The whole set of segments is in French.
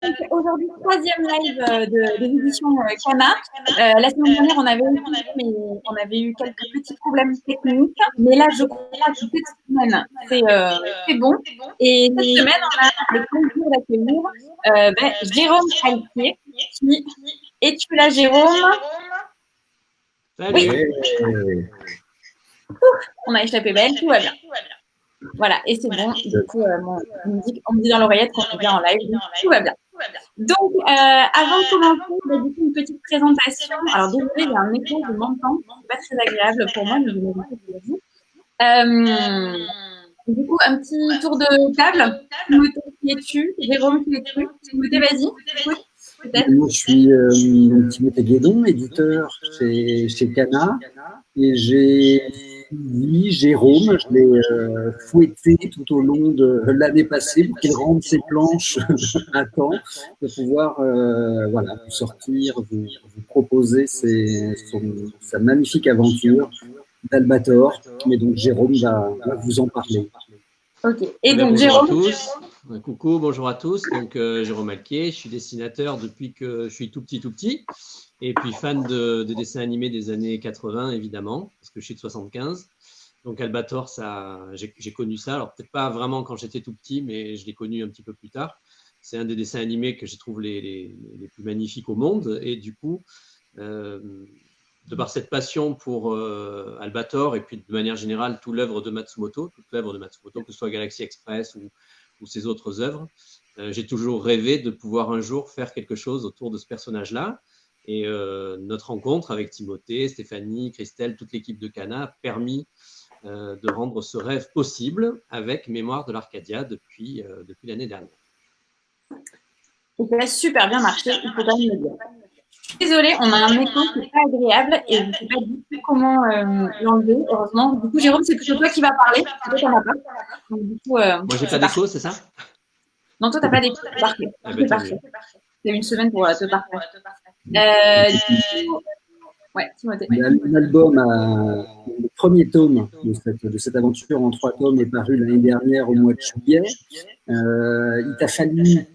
donc aujourd'hui, troisième live de l'édition Cana. La semaine dernière, on avait eu quelques petits problèmes techniques, mais là, je crois que cette semaine, c'est bon. Et cette semaine, on a le plaisir d'accueillir Jérôme Altier. Es-tu là, Jérôme? Salut. Oui. On a échappé belle, tout va bien. Voilà, et c'est bon. Du coup, on me dit dans l'oreillette qu'on est bien en live, donc tout va bien. Donc, avant de commencer, on va une petite présentation. Alors, désolé, il y a un écho, je m'entends. C'est pas très agréable pour moi, mais je vais vous du coup, un petit tour de table. Timothée, qui es-tu? Jérôme, qui es-tu? Timothée, vas-y. Moi, je suis Timothée Guédon, éditeur chez Cana, et j'ai suivi Jérôme, je l'ai fouetté tout au long de l'année passée pour qu'il rende ses planches à temps, de pouvoir vous sortir, vous proposer sa magnifique aventure d'Albator. Mais donc Jérôme va vous en parler. Ok. Et donc bonjour Jérôme. À tous. Coucou, bonjour à tous. Donc Jérôme Altier, je suis dessinateur depuis que je suis tout petit, et puis fan de dessins animés des années 80 évidemment, parce que je suis de 75. Donc Albator, j'ai connu ça. Alors peut-être pas vraiment quand j'étais tout petit, mais je l'ai connu un petit peu plus tard. C'est un des dessins animés que je trouve les plus magnifiques au monde, et du coup. De par cette passion pour Albator et puis de manière générale toute l'œuvre de Matsumoto, que ce soit Galaxy Express ou ses autres œuvres, j'ai toujours rêvé de pouvoir un jour faire quelque chose autour de ce personnage-là. Et notre rencontre avec Timothée, Stéphanie, Christelle, toute l'équipe de Cana a permis de rendre ce rêve possible avec Mémoire de l'Arcadia depuis l'année dernière. Ça a super bien marché, il faut quand même le dire. Désolée, on a un écho qui n'est pas agréable et je ne sais pas du tout comment l'enlever, heureusement. Du coup, Jérôme, c'est plutôt toi qui vas parler. Toi, t'en as pas. Donc, du coup, moi, j'ai pas d'écho, c'est ça? Non, toi, tu n'as pas d'écho. C'est parfait. C'est parfait. C'est une semaine pour te parler. Ouais, Timothée. L'album, le premier tome de cette aventure en 3 tomes est paru l'année dernière au mois de juillet. Il t'a fallu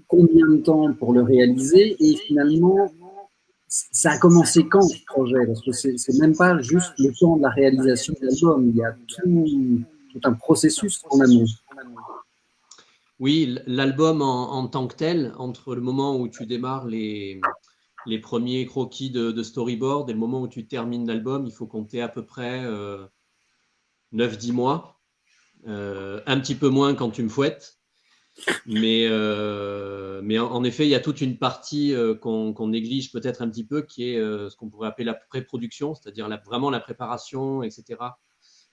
combien de temps pour le réaliser et finalement, ça a commencé quand ce projet? Parce que c'est même pas juste le temps de la réalisation de l'album, il y a tout un processus en amont. Oui, l'album en tant que tel, entre le moment où tu démarres les premiers croquis de storyboard et le moment où tu termines l'album, il faut compter à peu près 9-10 mois. Un petit peu moins quand tu me fouettes. Mais en effet, il y a toute une partie qu'on néglige peut-être un petit peu, qui est ce qu'on pourrait appeler la pré-production, c'est-à-dire vraiment la préparation, etc.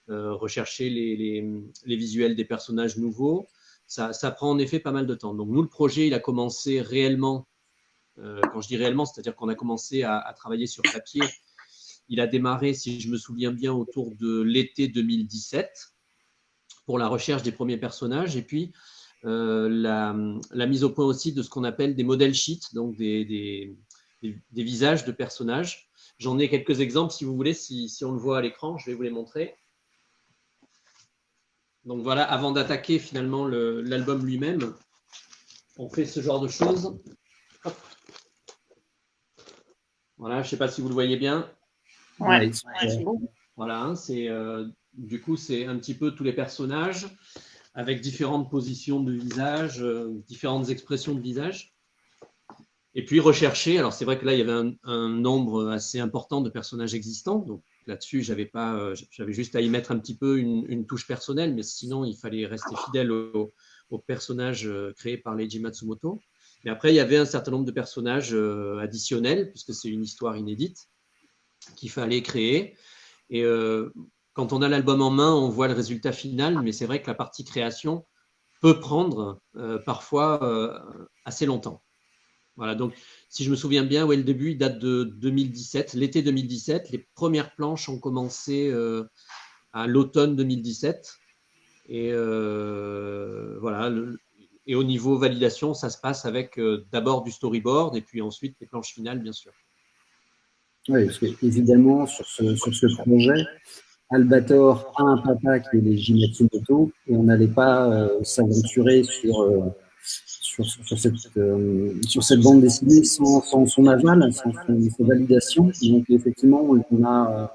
Rechercher les visuels des personnages nouveaux. Ça prend en effet pas mal de temps. Donc nous, le projet, il a commencé réellement, quand je dis réellement, c'est-à-dire qu'on a commencé à travailler sur papier. Il a démarré, si je me souviens bien, autour de l'été 2017 pour la recherche des premiers personnages. Et puis, la mise au point aussi de ce qu'on appelle des modèles sheets, donc des visages de personnages. J'en ai quelques exemples, si vous voulez, si on le voit à l'écran, je vais vous les montrer. Donc voilà, avant d'attaquer finalement l'album lui-même, on fait ce genre de choses. Hop. Voilà, je ne sais pas si vous le voyez bien. Ouais. Voilà, du coup, c'est un petit peu tous les personnages avec différentes positions de visage, différentes expressions de visage. Et puis rechercher, alors c'est vrai que là, il y avait un nombre assez important de personnages existants. Donc là-dessus, j'avais juste à y mettre un petit peu une touche personnelle, mais sinon, il fallait rester fidèle aux personnages créés par Leiji Matsumoto. Mais après, il y avait un certain nombre de personnages additionnels, puisque c'est une histoire inédite qu'il fallait créer. Et quand on a l'album en main, on voit le résultat final, mais c'est vrai que la partie création peut prendre parfois assez longtemps. Voilà, donc si je me souviens bien, le début il date de 2017, l'été 2017. Les premières planches ont commencé à l'automne 2017. Et voilà, et au niveau validation, ça se passe avec d'abord du storyboard et puis ensuite les planches finales, bien sûr. Oui, parce que, évidemment, sur ce projet, Albator a un papa qui est Leiji Matsumoto et on n'allait pas s'aventurer sur sur cette bande dessinée sans son aval, sans sa validation. Donc effectivement, on a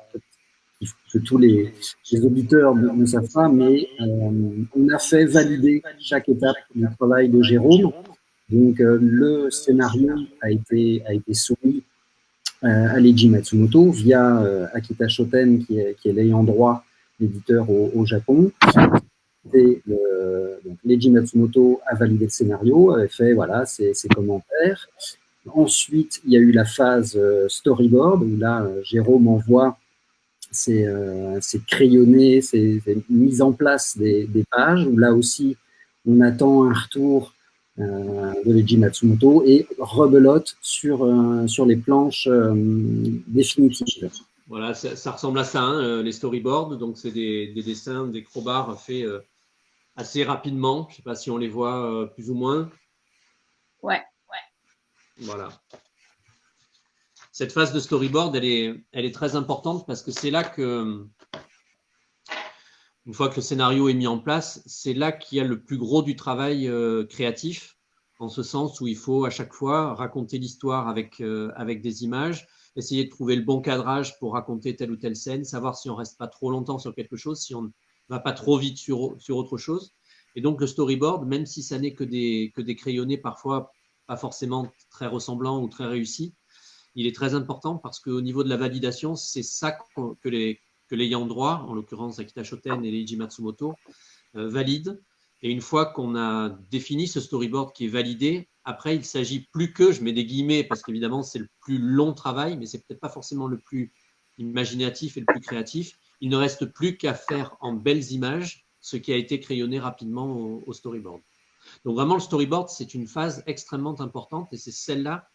que tous les auditeurs ne savent pas, mais on a fait valider chaque étape du travail de Jérôme. Donc le scénario a été soumis à Leiji Matsumoto via Akita Shoten, qui est l'ayant droit l'éditeur au Japon. Donc Leiji Matsumoto a validé le scénario, avait fait voilà, ses commentaires. Ensuite, il y a eu la phase storyboard, où là, Jérôme envoie ses crayonnés, ses mises en place des pages, où là aussi, on attend un retour de Leiji Matsumoto et rebelote sur les planches définitives. Voilà, ça ressemble à ça, hein, les storyboards. Donc, c'est des dessins, des crowbars faits assez rapidement. Je ne sais pas si on les voit plus ou moins. Ouais. Voilà. Cette phase de storyboard, elle est très importante parce que c'est là que, une fois que le scénario est mis en place, c'est là qu'il y a le plus gros du travail créatif, en ce sens où il faut à chaque fois raconter l'histoire avec des images, essayer de trouver le bon cadrage pour raconter telle ou telle scène, savoir si on ne reste pas trop longtemps sur quelque chose, si on ne va pas trop vite sur autre chose. Et donc le storyboard, même si ça n'est que des crayonnés parfois pas forcément très ressemblants ou très réussis, il est très important parce qu'au niveau de la validation, c'est ça que l'ayant droit, en l'occurrence Akita Shoten et Leiji Matsumoto, valident. Et une fois qu'on a défini ce storyboard qui est validé, après, il s'agit plus que, je mets des guillemets parce qu'évidemment, c'est le plus long travail, mais c'est peut-être pas forcément le plus imaginatif et le plus créatif. Il ne reste plus qu'à faire en belles images ce qui a été crayonné rapidement au storyboard. Donc vraiment, le storyboard, c'est une phase extrêmement importante et c'est celle-là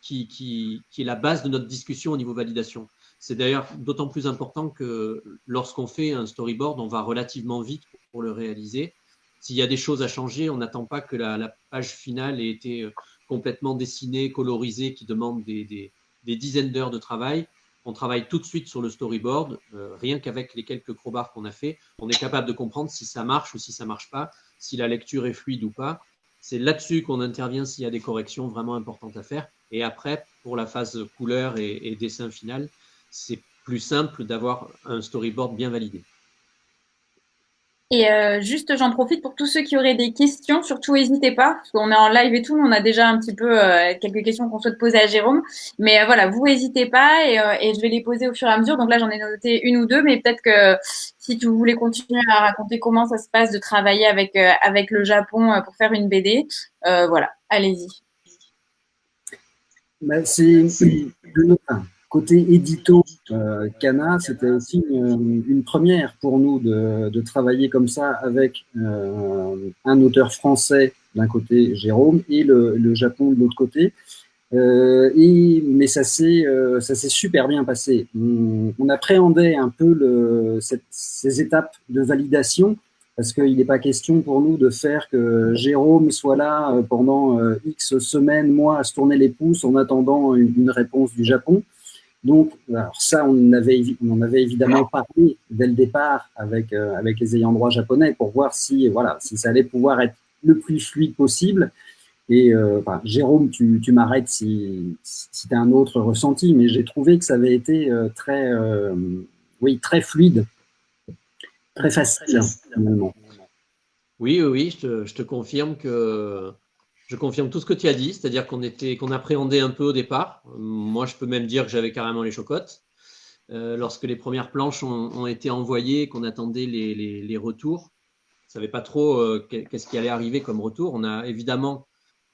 qui est la base de notre discussion au niveau validation. C'est d'ailleurs d'autant plus important que lorsqu'on fait un storyboard, on va relativement vite pour le réaliser. S'il y a des choses à changer, on n'attend pas que la page finale ait été complètement dessinée, colorisée, qui demande des dizaines d'heures de travail. On travaille tout de suite sur le storyboard, rien qu'avec les quelques crowbars qu'on a fait, on est capable de comprendre si ça marche ou si ça ne marche pas, si la lecture est fluide ou pas. C'est là-dessus qu'on intervient s'il y a des corrections vraiment importantes à faire. Et après, pour la phase couleur et dessin final, c'est plus simple d'avoir un storyboard bien validé. Et juste, j'en profite pour tous ceux qui auraient des questions, surtout n'hésitez pas, parce qu'on est en live et tout, on a déjà un petit peu quelques questions qu'on souhaite poser à Jérôme. Mais voilà, vous n'hésitez pas et je vais les poser au fur et à mesure. Donc là, j'en ai noté une ou deux, mais peut-être que si tu voulais continuer à raconter comment ça se passe de travailler avec le Japon pour faire une BD, voilà, allez-y. Bah, c'est côté édito, Kana, c'était aussi une première pour nous de travailler comme ça avec un auteur français d'un côté, Jérôme, et le Japon de l'autre côté. Mais ça s'est super bien passé. On appréhendait un peu ces étapes de validation parce qu'il n'est pas question pour nous de faire que Jérôme soit là pendant X semaines, mois, à se tourner les pouces en attendant une réponse du Japon. Donc, alors ça, on en avait évidemment parlé dès le départ avec les ayants droit japonais pour voir si ça allait pouvoir être le plus fluide possible. Et Jérôme, tu m'arrêtes si tu as un autre ressenti, mais j'ai trouvé que ça avait été très fluide, très facile finalement. Oui, je te confirme que je confirme tout ce que tu as dit, c'est-à-dire qu'on appréhendait un peu au départ. Moi, je peux même dire que j'avais carrément les chocottes. Lorsque les premières planches ont été envoyées, qu'on attendait les retours, on ne savait pas trop qu'est-ce qui allait arriver comme retour. On a évidemment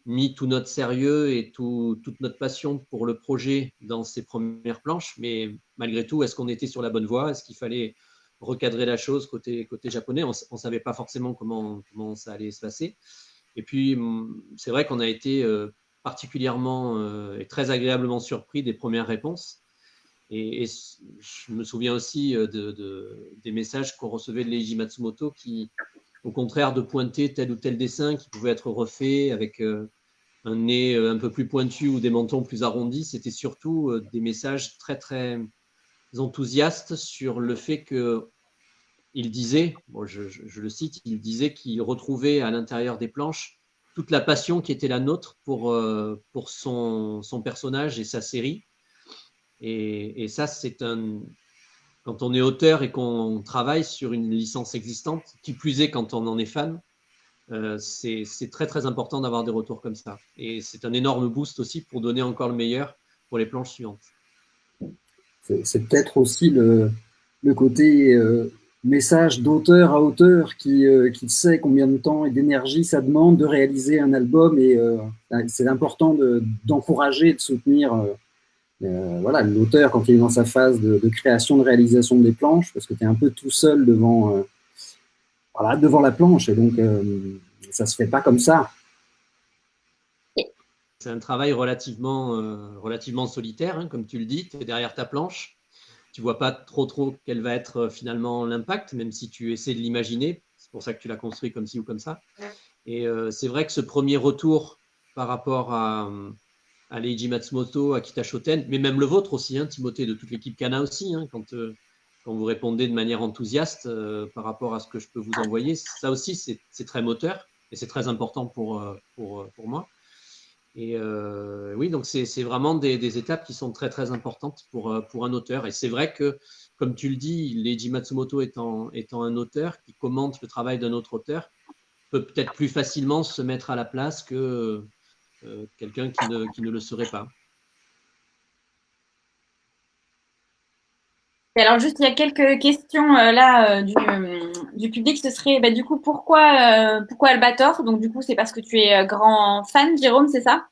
mis tout notre sérieux et toute notre passion pour le projet dans ces premières planches, mais malgré tout, est-ce qu'on était sur la bonne voie? Est-ce qu'il fallait recadrer la chose côté japonais? On ne savait pas forcément comment ça allait se passer. Et puis, c'est vrai qu'on a été particulièrement et très agréablement surpris des premières réponses. Et je me souviens aussi des messages qu'on recevait de Leiji Matsumoto qui, au contraire de pointer tel ou tel dessin qui pouvait être refait avec un nez un peu plus pointu ou des mentons plus arrondis, c'était surtout des messages très, très enthousiastes sur le fait qu'il disait, bon, je le cite, il disait qu'il retrouvait à l'intérieur des planches toute la passion qui était la nôtre pour son personnage et sa série. Et ça, quand on est auteur et qu'on travaille sur une licence existante, qui plus est quand on en est fan, c'est très très important d'avoir des retours comme ça. Et c'est un énorme boost aussi pour donner encore le meilleur pour les planches suivantes. C'est peut-être aussi le côté message d'auteur à auteur qui sait combien de temps et d'énergie ça demande de réaliser un album, et c'est important d'encourager et de soutenir voilà, l'auteur quand il est dans sa phase de création, de réalisation des planches, parce que tu es un peu tout seul devant la planche, et donc ça se fait pas comme ça. C'est un travail relativement solitaire, hein, comme tu le dis, tu es derrière ta planche, tu vois pas trop quel va être finalement l'impact, même si tu essaies de l'imaginer, c'est pour ça que tu l'as construit comme ci ou comme ça. Et c'est vrai que ce premier retour par rapport à Leiji Matsumoto, Akita Shoten, mais même le vôtre aussi, hein, Timothée, de toute l'équipe Kana aussi, hein, quand vous répondez de manière enthousiaste par rapport à ce que je peux vous envoyer, ça aussi c'est très moteur et c'est très important pour moi. Et oui, donc c'est vraiment des étapes qui sont très très importantes pour un auteur. Et c'est vrai que, comme tu le dis, Leiji Matsumoto étant un auteur qui commente le travail d'un autre auteur, peut peut-être plus facilement se mettre à la place que quelqu'un qui ne le serait pas. Et alors juste, il y a quelques questions là du public. Ce serait du coup pourquoi Albator? Donc du coup, c'est parce que tu es grand fan, Jérôme, c'est ça?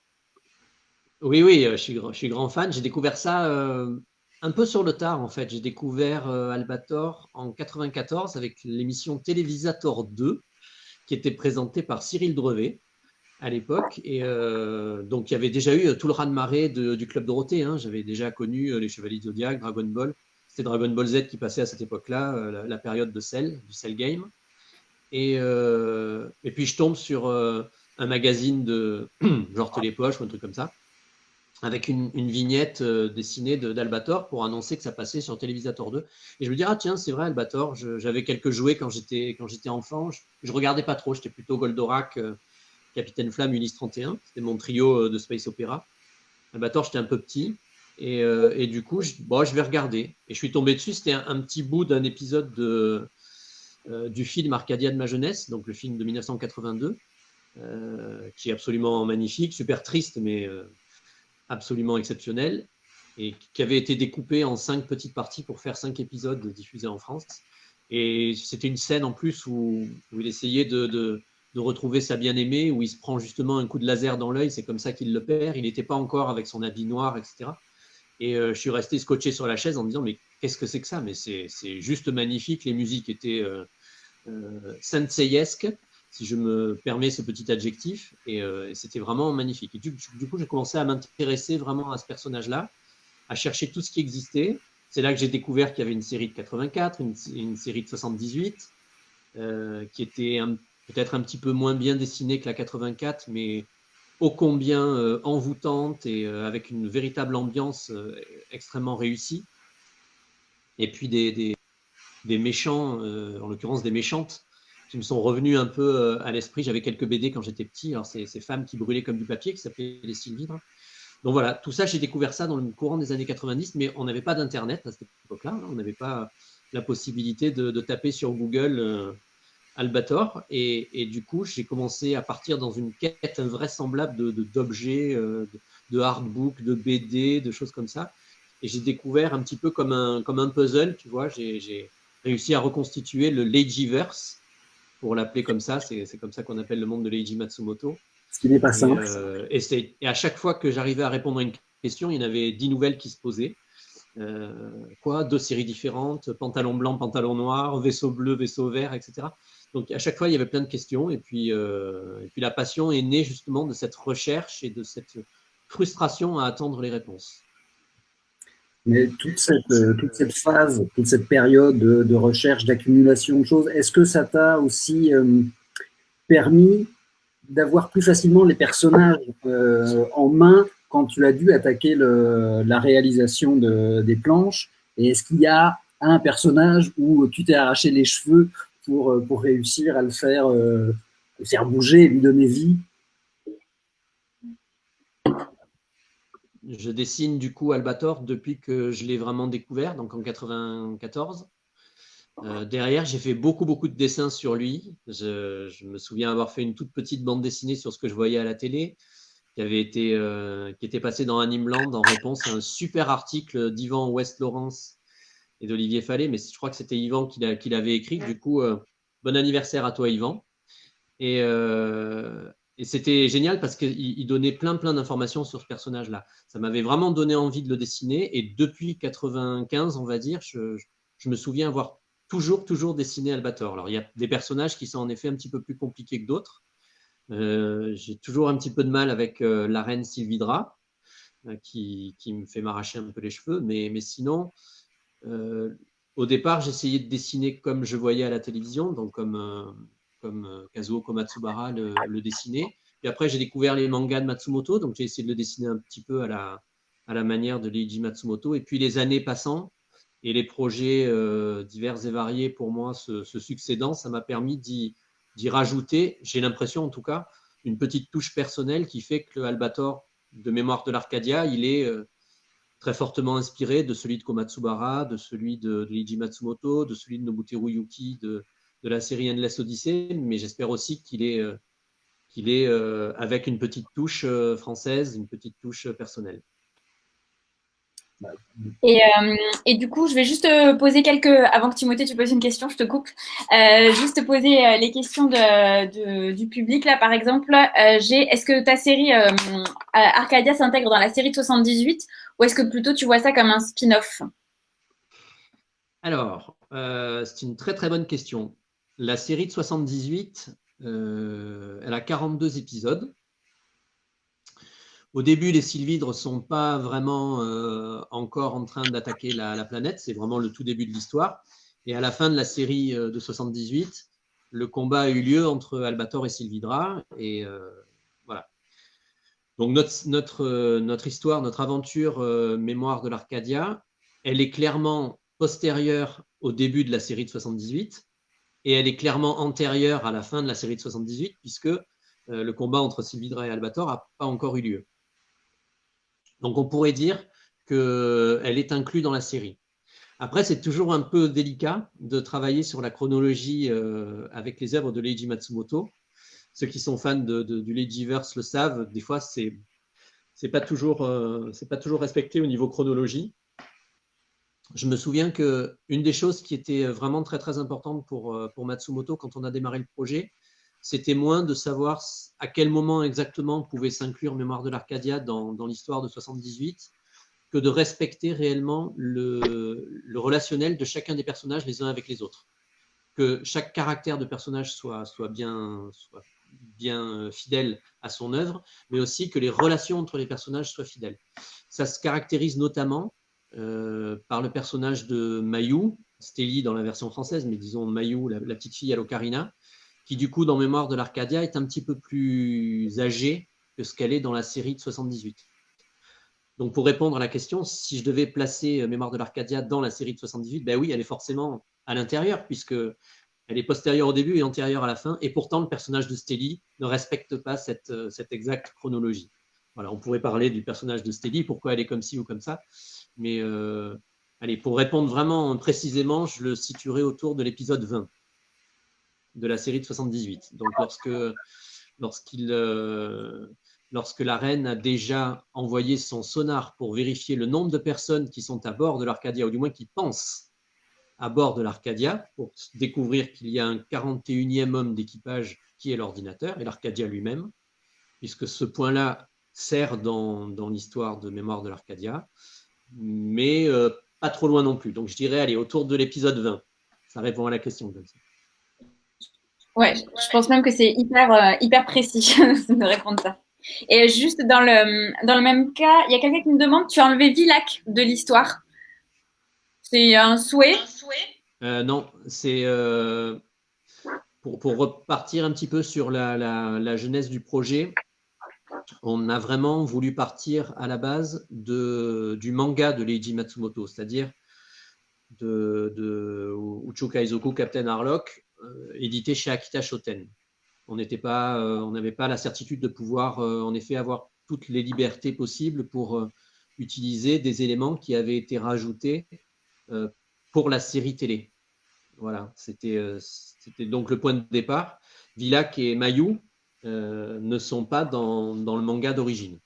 Oui, je suis grand fan. J'ai découvert ça un peu sur le tard, en fait. J'ai découvert Albator en 94 avec l'émission Télévisator 2 qui était présentée par Cyril Drevet à l'époque. Et donc, il y avait déjà eu tout le raz-de-marée du Club Dorothée, hein. J'avais déjà connu les Chevaliers du Zodiac, Dragon Ball. C'était Dragon Ball Z qui passait à cette époque-là, la période du Cell Game. Et puis, je tombe sur un magazine de genre Télépoche ou un truc comme ça, avec une vignette dessinée d'Albator pour annoncer que ça passait sur Télévisator 2. Et je me dis, ah tiens, c'est vrai, Albator, j'avais quelques jouets quand j'étais enfant. Je regardais pas trop, j'étais plutôt Goldorak, Capitaine Flamme, Ulysse 31. C'était mon trio de Space Opera. Albator, j'étais un peu petit. Et du coup, je vais regarder. Et je suis tombé dessus, c'était un petit bout d'un épisode du film Arcadia de ma jeunesse, donc le film de 1982, qui est absolument magnifique, super triste, mais absolument exceptionnel, et qui avait été découpé en 5 petites parties pour faire 5 épisodes diffusés en France. Et c'était une scène en plus où il essayait de retrouver sa bien-aimée, où il se prend justement un coup de laser dans l'œil, c'est comme ça qu'il le perd. Il n'était pas encore avec son habit noir, etc. Et je suis resté scotché sur la chaise en me disant, mais qu'est-ce que c'est que ça? Mais c'est juste magnifique, les musiques étaient senseiesques, si je me permets ce petit adjectif, et c'était vraiment magnifique. Et du coup, j'ai commencé à m'intéresser vraiment à ce personnage-là, à chercher tout ce qui existait. C'est là que j'ai découvert qu'il y avait une série de 84, une série de 78, qui était peut-être un petit peu moins bien dessinée que la 84, mais ô combien envoûtante et avec une véritable ambiance extrêmement réussie. Et puis des méchants, en l'occurrence des méchantes, qui me sont revenus un peu à l'esprit. J'avais quelques BD quand j'étais petit, alors ces femmes qui brûlaient comme du papier, qui s'appelaient les Sylvidres. Donc voilà, tout ça, j'ai découvert ça dans le courant des années 90, mais on n'avait pas d'Internet à cette époque-là, hein. On n'avait pas la possibilité de taper sur Google Albator, et du coup, j'ai commencé à partir dans une quête invraisemblable d'objets, de artbooks, de BD, de choses comme ça, et j'ai découvert un petit peu comme un puzzle, tu vois, j'ai réussi à reconstituer le Leijiverse, pour l'appeler comme ça, c'est comme ça qu'on appelle le monde de Leiji Matsumoto. Ce qui n'est pas simple. Et à chaque fois que j'arrivais à répondre à une question, il y en avait 10 nouvelles qui se posaient. 2 séries différentes, pantalon blanc, pantalon noir, vaisseau bleu, vaisseau vert, etc. Donc à chaque fois, il y avait plein de questions. Et puis la passion est née justement de cette recherche et de cette frustration à attendre les réponses. Mais toute cette phase, toute cette période de recherche, d'accumulation de choses, est-ce que ça t'a aussi permis d'avoir plus facilement les personnages en main quand tu as dû attaquer la réalisation des planches? Et est-ce qu'il y a un personnage où tu t'es arraché les cheveux pour réussir à le faire bouger et lui donner vie? je dessine du coup Albator depuis que je l'ai vraiment découvert, donc en 94. Derrière, j'ai fait beaucoup de dessins sur lui. Je me souviens avoir fait une toute petite bande dessinée sur ce que je voyais à la télé, qui était passé dans Animeland en réponse à un super article d'Yvan West-Laurence et d'Olivier Fallet, mais je crois que c'était Yvan qui l'avait écrit. Du coup, bon anniversaire à toi, Yvan. Et c'était génial parce qu'il donnait plein d'informations sur ce personnage-là. Ça m'avait vraiment donné envie de le dessiner. Et depuis 95, on va dire, je me souviens avoir toujours dessiné Albator. Alors, il y a des personnages qui sont en effet un petit peu plus compliqués que d'autres. J'ai toujours un petit peu de mal avec la reine Sylvidra, qui me fait m'arracher un peu les cheveux. Mais sinon, au départ, j'essayais de dessiner comme je voyais à la télévision, donc comme Kazuo Komatsubara le dessinait. Puis après, j'ai découvert les mangas de Matsumoto, donc j'ai essayé de le dessiner un petit peu à la manière de Leiji Matsumoto. Et puis les années passant et les projets divers et variés pour moi se succédant, ça m'a permis d'y rajouter, j'ai l'impression en tout cas, une petite touche personnelle qui fait que le Albator de Mémoire de l'Arcadia, il est très fortement inspiré de celui de Komatsubara, de celui de Leiji Matsumoto, de celui de Nobuteru Yuki de la série Endless Odyssey, mais j'espère aussi qu'il est avec une petite touche française, une petite touche personnelle. Et du coup, je vais juste poser avant que Timothée tu poses une question, je te coupe. Juste te poser les questions du public là, par exemple. Est-ce que ta série Arcadia s'intègre dans la série de 78 ou est-ce que plutôt tu vois ça comme un spin-off? Alors, c'est une très bonne question. La série de 78, elle a 42 épisodes. Au début, les Sylvidres ne sont pas vraiment encore en train d'attaquer la planète. C'est vraiment le tout début de l'histoire. Et à la fin de la série de 78, le combat a eu lieu entre Albator et Sylvidra. Et voilà. Donc notre histoire, notre aventure Mémoire de l'Arcadia, elle est clairement postérieure au début de la série de 78 et elle est clairement antérieure à la fin de la série de 78 puisque le combat entre Sylvidra et Albator n'a pas encore eu lieu. Donc on pourrait dire qu'elle est inclue dans la série. Après, c'est toujours un peu délicat de travailler sur la chronologie avec les œuvres de Leiji Matsumoto. Ceux qui sont fans du Leijiverse le savent, des fois c'est pas toujours respecté au niveau chronologie. Je me souviens qu'une des choses qui était vraiment très importante pour Matsumoto quand on a démarré le projet, c'était moins de savoir à quel moment exactement pouvait s'inclure Mémoire de l'Arcadia dans l'histoire de 78 que de respecter réellement le relationnel de chacun des personnages les uns avec les autres. Que chaque caractère de personnage soit bien fidèle à son œuvre, mais aussi que les relations entre les personnages soient fidèles. Ça se caractérise notamment par le personnage de Mayu, Stélie dans la version française, mais disons Mayu, la petite fille à l'ocarina, qui du coup dans Mémoire de l'Arcadia est un petit peu plus âgée que ce qu'elle est dans la série de 78. Donc pour répondre à la question, si je devais placer Mémoire de l'Arcadia dans la série de 78, ben oui, elle est forcément à l'intérieur, puisque elle est postérieure au début et antérieure à la fin, et pourtant le personnage de Stélie ne respecte pas cette exacte chronologie. Voilà, on pourrait parler du personnage de Stélie, pourquoi elle est comme ci ou comme ça, mais allez, pour répondre vraiment précisément, je le situerai autour de l'épisode 20 de la série de 78. Donc lorsque la reine a déjà envoyé son sonar pour vérifier le nombre de personnes qui sont à bord de l'Arcadia, ou du moins qui pensent à bord de l'Arcadia, pour découvrir qu'il y a un 41e homme d'équipage qui est l'ordinateur, et l'Arcadia lui-même, puisque ce point-là sert dans l'histoire de Mémoire de l'Arcadia, mais pas trop loin non plus. Donc je dirais, allez, autour de l'épisode 20. Ça répond à la question comme ça. Ouais, je pense même que c'est hyper précis de répondre ça. Et juste dans le même cas, il y a quelqu'un qui me demande, tu as enlevé Vilac de l'histoire. C'est un souhait? Non, c'est pour repartir un petit peu sur la genèse du projet. On a vraiment voulu partir à la base du manga de Leiji Matsumoto, c'est-à-dire de Uchu Kaizoku Captain Harlock, édité chez Akita Shoten. On n'avait pas la certitude de pouvoir en effet avoir toutes les libertés possibles pour utiliser des éléments qui avaient été rajoutés pour la série télé. Voilà, c'était donc le point de départ. Vilac et Mayou ne sont pas dans le manga d'origine.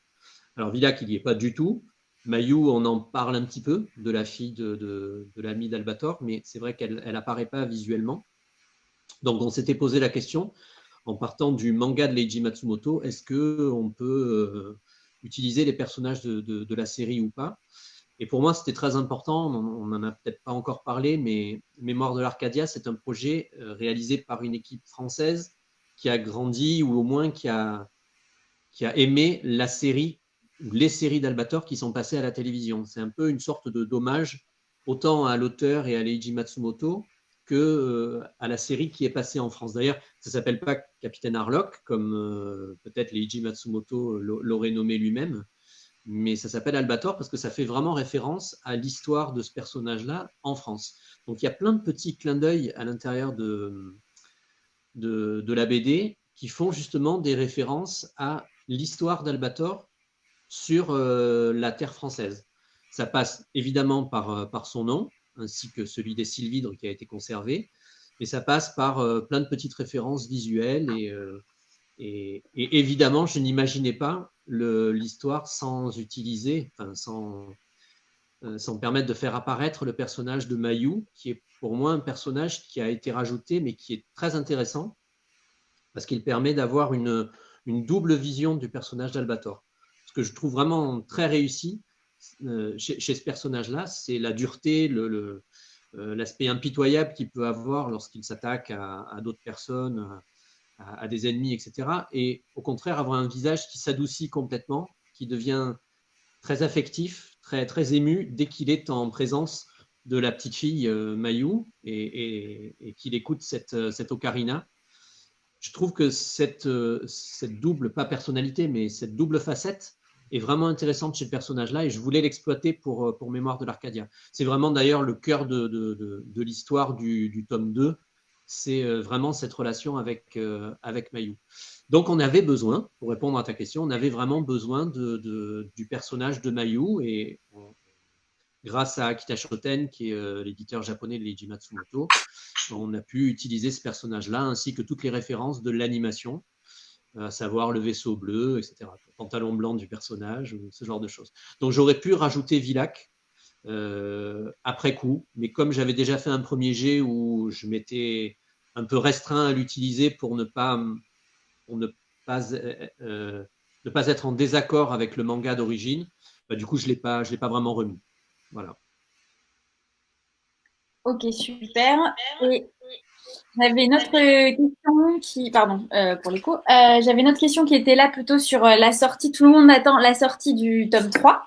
Alors Vilac, il n'y est pas du tout. Mayou, on en parle un petit peu, de la fille de l'ami d'Albator, mais c'est vrai qu'elle n'apparaît pas visuellement. Donc on s'était posé la question, en partant du manga de Leiji Matsumoto, est-ce qu'on peut utiliser les personnages de la série ou pas? Et pour moi, c'était très important, on n'en a peut-être pas encore parlé, mais Mémoire de l'Arcadia, c'est un projet réalisé par une équipe française qui a grandi, ou au moins qui a aimé la série, les séries d'Albator qui sont passées à la télévision. C'est un peu une sorte de dommage, autant à l'auteur et à Leiji Matsumoto, que à la série qui est passée en France. D'ailleurs, ça ne s'appelle pas Capitaine Harlock, comme peut-être Leiji Matsumoto l'aurait nommé lui-même, mais ça s'appelle Albator parce que ça fait vraiment référence à l'histoire de ce personnage-là en France. Donc il y a plein de petits clins d'œil à l'intérieur de la BD qui font justement des références à l'histoire d'Albator sur la terre française. Ça passe évidemment par son nom, ainsi que celui des Sylvidres qui a été conservé, mais ça passe par plein de petites références visuelles et évidemment, je n'imaginais pas l'histoire sans utiliser, enfin, sans permettre de faire apparaître le personnage de Mayou, qui est pour moi un personnage qui a été rajouté, mais qui est très intéressant, parce qu'il permet d'avoir une double vision du personnage d'Albator. Ce que je trouve vraiment très réussi chez ce personnage-là, c'est la dureté, l'aspect impitoyable qu'il peut avoir lorsqu'il s'attaque à d'autres personnes, à des ennemis, etc. Et au contraire, avoir un visage qui s'adoucit complètement, qui devient très affectif, très, très ému dès qu'il est en présence de la petite fille Mayou et qu'il écoute cette ocarina. Je trouve que cette double, pas personnalité, mais cette double facette est vraiment intéressante chez le personnage-là et je voulais l'exploiter pour Mémoire de l'Arcadia. C'est vraiment d'ailleurs le cœur de l'histoire du tome 2. C'est vraiment cette relation avec Mayou. Donc on avait besoin, pour répondre à ta question, on avait vraiment besoin du personnage de Mayou et grâce à Akita Shoten, qui est l'éditeur japonais de Leiji Matsumoto, on a pu utiliser ce personnage-là ainsi que toutes les références de l'animation, à savoir le vaisseau bleu, etc., le pantalon blanc du personnage, ce genre de choses. Donc j'aurais pu rajouter Vilac après coup, mais comme j'avais déjà fait un premier jet où je m'étais un peu restreint à l'utiliser pour ne pas être en désaccord avec le manga d'origine, bah, du coup je l'ai pas vraiment remis. Voilà. Ok, super. Et j'avais une autre question qui, pardon pour l'écho, j'avais une autre question qui était là plutôt sur la sortie. Tout le monde attend la sortie du tome 3.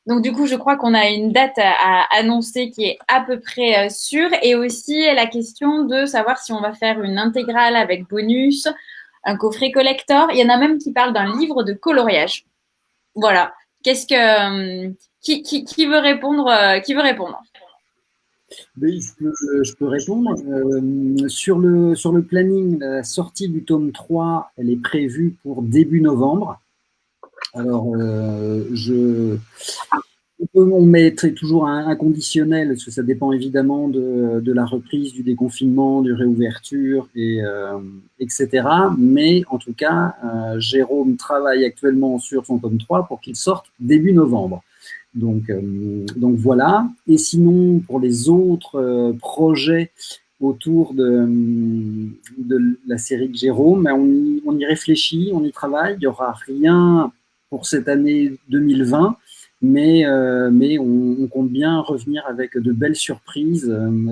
Donc du coup, je crois qu'on a une date à annoncer qui est à peu près sûre. Et aussi la question de savoir si on va faire une intégrale avec bonus, un coffret collector. Il y en a même qui parlent d'un livre de coloriage. Voilà. Qu'est-ce que qui veut répondre qui veut répondre? Oui, je peux répondre. Sur le planning, la sortie du tome 3, elle est prévue pour début novembre. Alors, on met toujours un conditionnel, parce que ça dépend évidemment de la reprise, du déconfinement, du réouverture, etc. Mais en tout cas, Jérôme travaille actuellement sur son tome 3 pour qu'il sorte début novembre. Donc voilà. Et sinon, pour les autres projets autour de la série de Jérôme, on y réfléchit, on y travaille. Il n'y aura rien pour cette année 2020, mais on compte bien revenir avec de belles surprises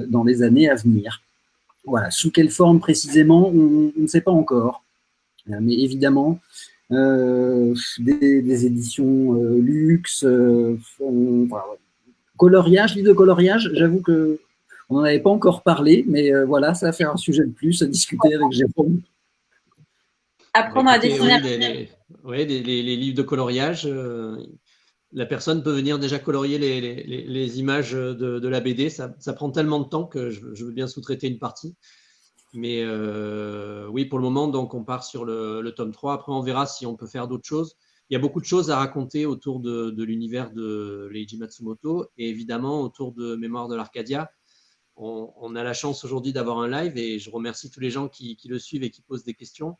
dans les années à venir. Voilà. Sous quelle forme précisément, on ne sait pas encore. Mais évidemment, des éditions luxe, voilà. Coloriage, livre de coloriage, j'avoue que on n'en avait pas encore parlé, mais voilà, ça va faire un sujet de plus à discuter avec Jérôme. Apprendre à dessiner. Oui, les livres de coloriage, la personne peut venir déjà colorier les images de la BD. Ça prend tellement de temps que je veux bien sous-traiter une partie. Mais oui, pour le moment, donc, on part sur le tome 3. Après, on verra si on peut faire d'autres choses. il y a beaucoup de choses à raconter autour de l'univers de Leiji Matsumoto et évidemment autour de Mémoire de l'Arcadia. On a la chance aujourd'hui d'avoir un live et je remercie tous les gens qui le suivent et qui posent des questions.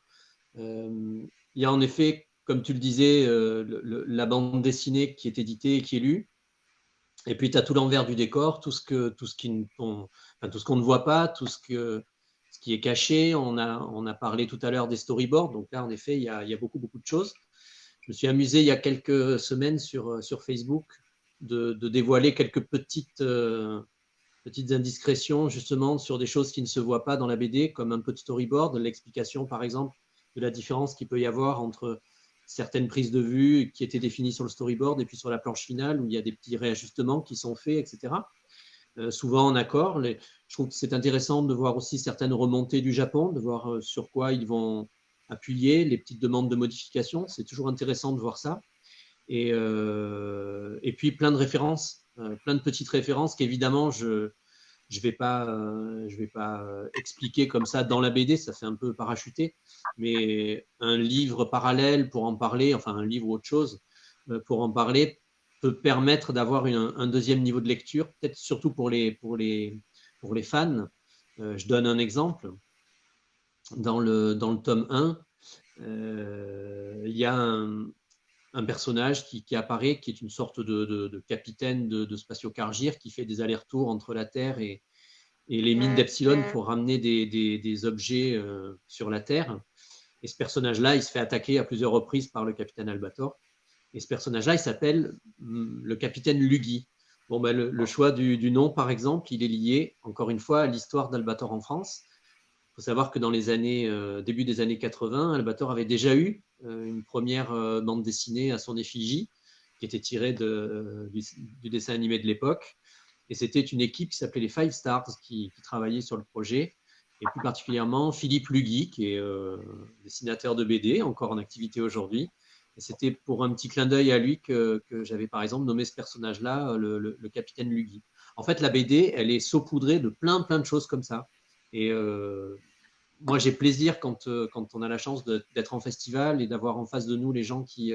Il y a en effet, comme tu le disais, la bande dessinée qui est éditée et qui est lue. Et puis, tu as tout l'envers du décor, tout ce qu'on ne voit pas, ce qui est caché. On a parlé tout à l'heure des storyboards. Donc là, en effet, il y a beaucoup, beaucoup de choses. Je me suis amusé il y a quelques semaines sur Facebook de dévoiler quelques petites indiscrétions justement sur des choses qui ne se voient pas dans la BD, comme un peu de storyboard, l'explication par exemple de la différence qu'il peut y avoir entre certaines prises de vue qui étaient définies sur le storyboard et puis sur la planche finale où il y a des petits réajustements qui sont faits, etc. Souvent en accord. Je trouve que c'est intéressant de voir aussi certaines remontées du Japon, de voir sur quoi ils vont appuyer, les petites demandes de modification. C'est toujours intéressant de voir ça. Et puis plein de références, plein de petites références qu'évidemment je vais pas expliquer comme ça dans la BD, ça fait un peu parachuté, mais un livre parallèle pour en parler, enfin un livre ou autre chose pour en parler peut permettre d'avoir un deuxième niveau de lecture, peut-être surtout pour les fans. Je donne un exemple. Dans le tome 1, il y a un personnage qui apparaît, qui est une sorte de capitaine de spatio-cargir qui fait des allers-retours entre la Terre et les mines d'Epsilon pour ramener des objets sur la Terre. Et ce personnage-là, il se fait attaquer à plusieurs reprises par le capitaine Albator. Et ce personnage-là, il s'appelle le capitaine Lugui. Bon, ben, le choix du nom, par exemple, il est lié, encore une fois, à l'histoire d'Albator en France. Il faut savoir que dans les début des années 80, Albator avait déjà eu une première bande dessinée à son effigie, qui était tirée du dessin animé de l'époque. Et c'était une équipe qui s'appelait les Five Stars qui travaillait sur le projet. Et plus particulièrement Philippe Lugui, qui est dessinateur de BD, encore en activité aujourd'hui. Et c'était pour un petit clin d'œil à lui que j'avais par exemple nommé ce personnage-là le capitaine Lugui. En fait, la BD, elle est saupoudrée de plein de choses comme ça. Et moi, j'ai plaisir quand on a la chance d'être en festival et d'avoir en face de nous les gens qui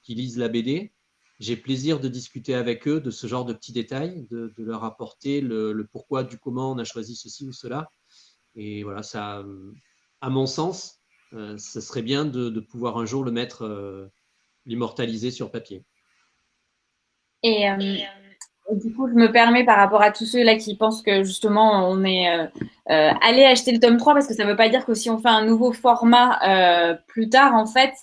lisent la BD. J'ai plaisir de discuter avec eux de ce genre de petits détails, de leur apporter le pourquoi, du comment on a choisi ceci ou cela. Et voilà, ça, à mon sens, ce serait bien de pouvoir un jour le mettre, l'immortaliser sur papier. Et du coup, je me permets par rapport à tous ceux-là qui pensent que justement on est allé acheter le tome 3 parce que ça ne veut pas dire que si on fait un nouveau format plus tard, en fait,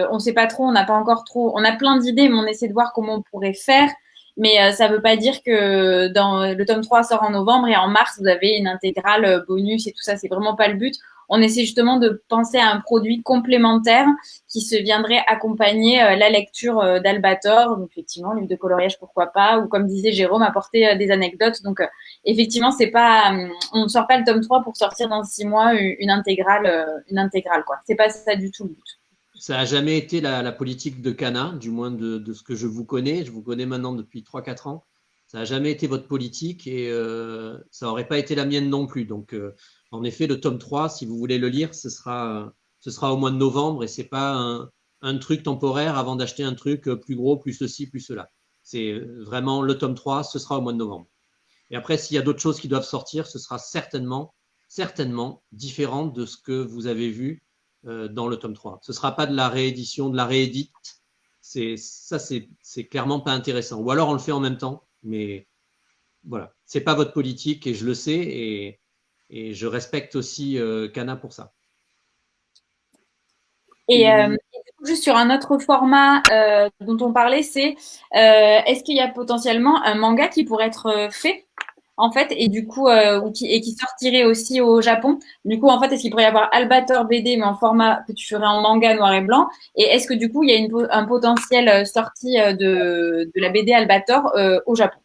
on ne sait pas trop, on n'a pas encore trop, on a plein d'idées, mais on essaie de voir comment on pourrait faire. Mais ça ne veut pas dire que dans le tome 3 sort en novembre et en mars, vous avez une intégrale bonus et tout ça. C'est vraiment pas le but. On essaie justement de penser à un produit complémentaire qui se viendrait accompagner la lecture d'Albator. Donc, effectivement, livre de coloriage, pourquoi pas. Ou comme disait Jérôme, apporter des anecdotes. Donc, effectivement, c'est pas, on ne sort pas le tome 3 pour sortir dans 6 mois une intégrale, quoi. C'est pas ça du tout le but. Ça n'a jamais été la politique de Kana, du moins de ce que je vous connais. Je vous connais maintenant depuis 3-4 ans. Ça n'a jamais été votre politique et ça n'aurait pas été la mienne non plus. Donc, en effet, le tome 3, si vous voulez le lire, ce sera au mois de novembre et ce n'est pas un truc temporaire avant d'acheter un truc plus gros, plus ceci, plus cela. C'est vraiment le tome 3, ce sera au mois de novembre. Et après, s'il y a d'autres choses qui doivent sortir, ce sera certainement différent de ce que vous avez vu dans le tome 3. Ce ne sera pas de la réédition, de la réédite. C'est clairement pas intéressant. Ou alors on le fait en même temps, mais voilà. C'est pas votre politique et je le sais et je respecte aussi Kana pour ça. Et juste sur un autre format dont on parlait, c'est est-ce qu'il y a potentiellement un manga qui pourrait être fait en fait, et du coup, qui sortirait aussi au Japon. Du coup, en fait, est-ce qu'il pourrait y avoir Albator BD, mais en format que tu ferais en manga noir et blanc? Et est-ce que du coup, il y a un potentiel sortie de la BD Albator au Japon?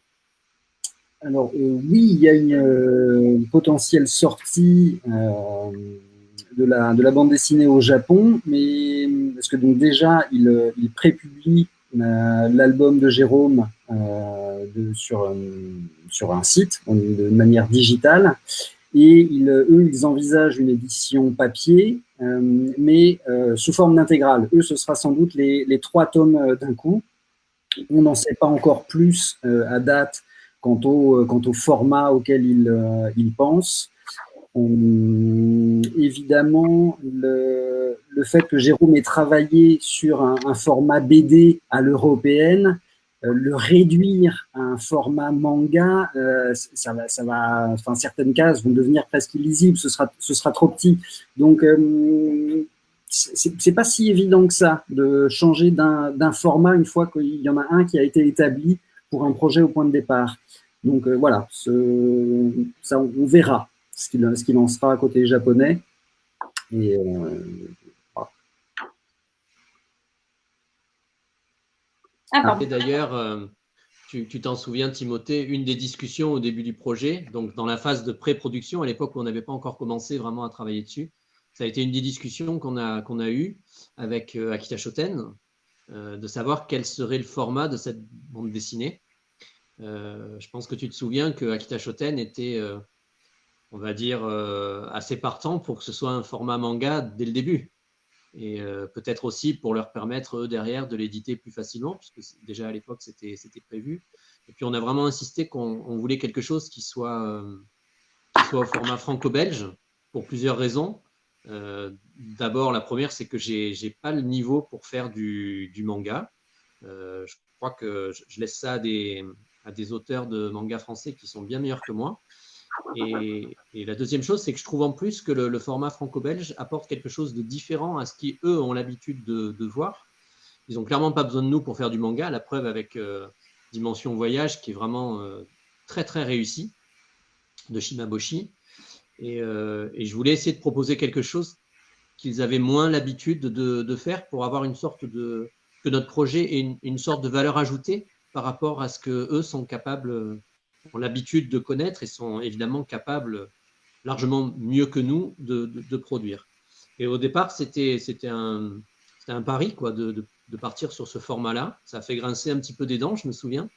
Alors, oui, il y a une potentielle sortie de la bande dessinée au Japon, mais parce que donc déjà, il prépublie l'album de Jérôme sur un site de manière digitale et eux ils envisagent une édition papier mais sous forme d'intégrale. Eux, ce sera sans doute les 3 tomes d'un coup. On n'en sait pas encore plus à date quant au format auquel ils pensent. Évidemment, le fait que Jérôme ait travaillé sur un format BD à l'européenne, le réduire à un format manga, enfin, certaines cases vont devenir presque illisibles, ce sera trop petit. Donc, c'est pas si évident que ça de changer d'un format une fois qu'il y en a un qui a été établi pour un projet au point de départ. Donc voilà, ça on verra ce qu'il en sera côté japonais. Et voilà. Et d'ailleurs, tu t'en souviens, Timothée, une des discussions au début du projet, donc dans la phase de pré-production, à l'époque où on n'avait pas encore commencé vraiment à travailler dessus, ça a été une des discussions qu'on a eues avec Akita Shoten, de savoir quel serait le format de cette bande dessinée. Je pense que tu te souviens que Akita Shoten était, on va dire, assez partant pour que ce soit un format manga dès le début. Et peut-être aussi pour leur permettre, eux, derrière, de l'éditer plus facilement, puisque déjà à l'époque, c'était prévu. Et puis, on a vraiment insisté qu'on voulait quelque chose qui soit au format franco-belge, pour plusieurs raisons. D'abord, la première, c'est que je n'ai pas le niveau pour faire du manga. Je crois que je laisse ça à des auteurs de manga français qui sont bien meilleurs que moi. Et la deuxième chose, c'est que je trouve en plus que le format franco-belge apporte quelque chose de différent à ce qu'eux ont l'habitude de voir. Ils n'ont clairement pas besoin de nous pour faire du manga, la preuve avec Dimension Voyage, qui est vraiment très très réussi, de Shimaboshi. Et je voulais essayer de proposer quelque chose qu'ils avaient moins l'habitude de faire pour avoir une sorte que notre projet ait une sorte de valeur ajoutée par rapport à ce qu'eux sont capables, ont l'habitude de connaître et sont évidemment capables, largement mieux que nous, de produire. Et au départ, c'était un pari quoi, de partir sur ce format-là. Ça a fait grincer un petit peu des dents, je me souviens.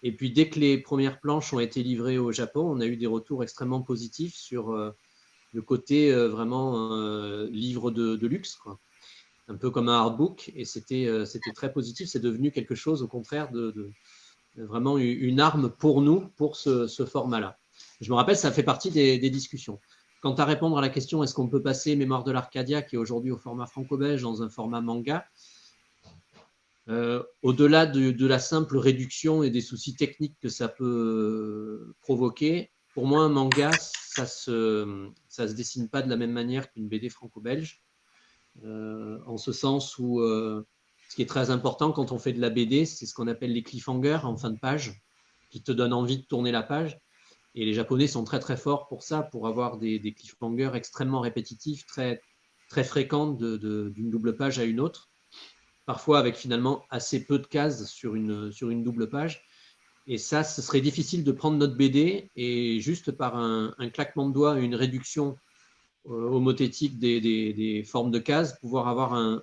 Et puis, dès que les premières planches ont été livrées au Japon, on a eu des retours extrêmement positifs sur le côté vraiment livre de luxe, quoi. Un peu comme un artbook. Et c'était très positif. C'est devenu quelque chose, au contraire, de vraiment une arme pour nous, pour ce format-là. Je me rappelle, ça fait partie des discussions. Quant à répondre à la question, est-ce qu'on peut passer Mémoire de l'Arcadia, qui est aujourd'hui au format franco-belge, dans un format manga, au-delà de la simple réduction et des soucis techniques que ça peut provoquer, pour moi, un manga, ça se dessine pas de la même manière qu'une BD franco-belge, en ce sens où ce qui est très important quand on fait de la BD, c'est ce qu'on appelle les cliffhangers en fin de page, qui te donnent envie de tourner la page. Et les Japonais sont très très forts pour ça, pour avoir des cliffhangers extrêmement répétitifs, très, très fréquents d'une double page à une autre. Parfois avec finalement assez peu de cases sur une double page. Et ça, ce serait difficile de prendre notre BD et juste par un claquement de doigts, une réduction homothétique des formes de cases, pouvoir avoir un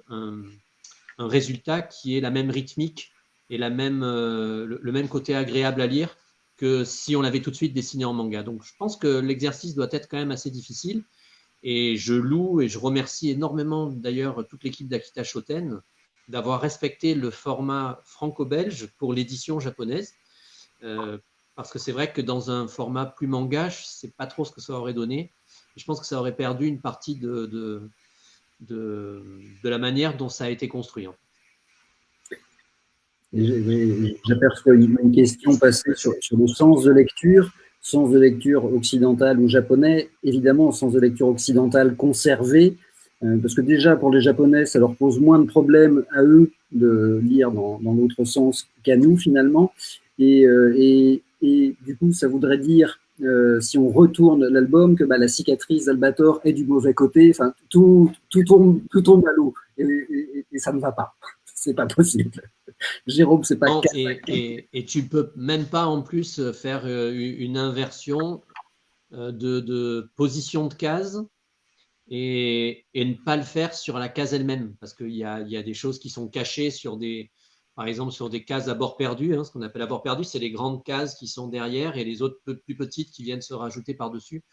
résultat qui est la même rythmique et le même côté agréable à lire que si on l'avait tout de suite dessiné en manga. Donc je pense que l'exercice doit être quand même assez difficile. Et je loue et je remercie énormément d'ailleurs toute l'équipe d'Akita Shoten d'avoir respecté le format franco-belge pour l'édition japonaise. Parce que c'est vrai que dans un format plus manga, je ne sais pas trop ce que ça aurait donné. Je pense que ça aurait perdu une partie de la manière dont ça a été construit. J'aperçois une question passer sur le sens de lecture occidental ou japonais, évidemment, sens de lecture occidental conservé, parce que déjà pour les Japonais, ça leur pose moins de problèmes à eux de lire dans l'autre sens qu'à nous finalement, et du coup ça voudrait dire, si on retourne l'album, que la cicatrice d'Albator est du mauvais côté, enfin tout tombe à l'eau, et ça ne va pas, c'est pas possible. Jérôme, c'est pas. Non, et tu peux même pas en plus faire une inversion de position de case et ne pas le faire sur la case elle-même, parce qu'il y a des choses qui sont cachées par exemple sur des cases à bord perdu. Ce qu'on appelle à bord perdu, c'est les grandes cases qui sont derrière et les autres plus petites qui viennent se rajouter par-dessus.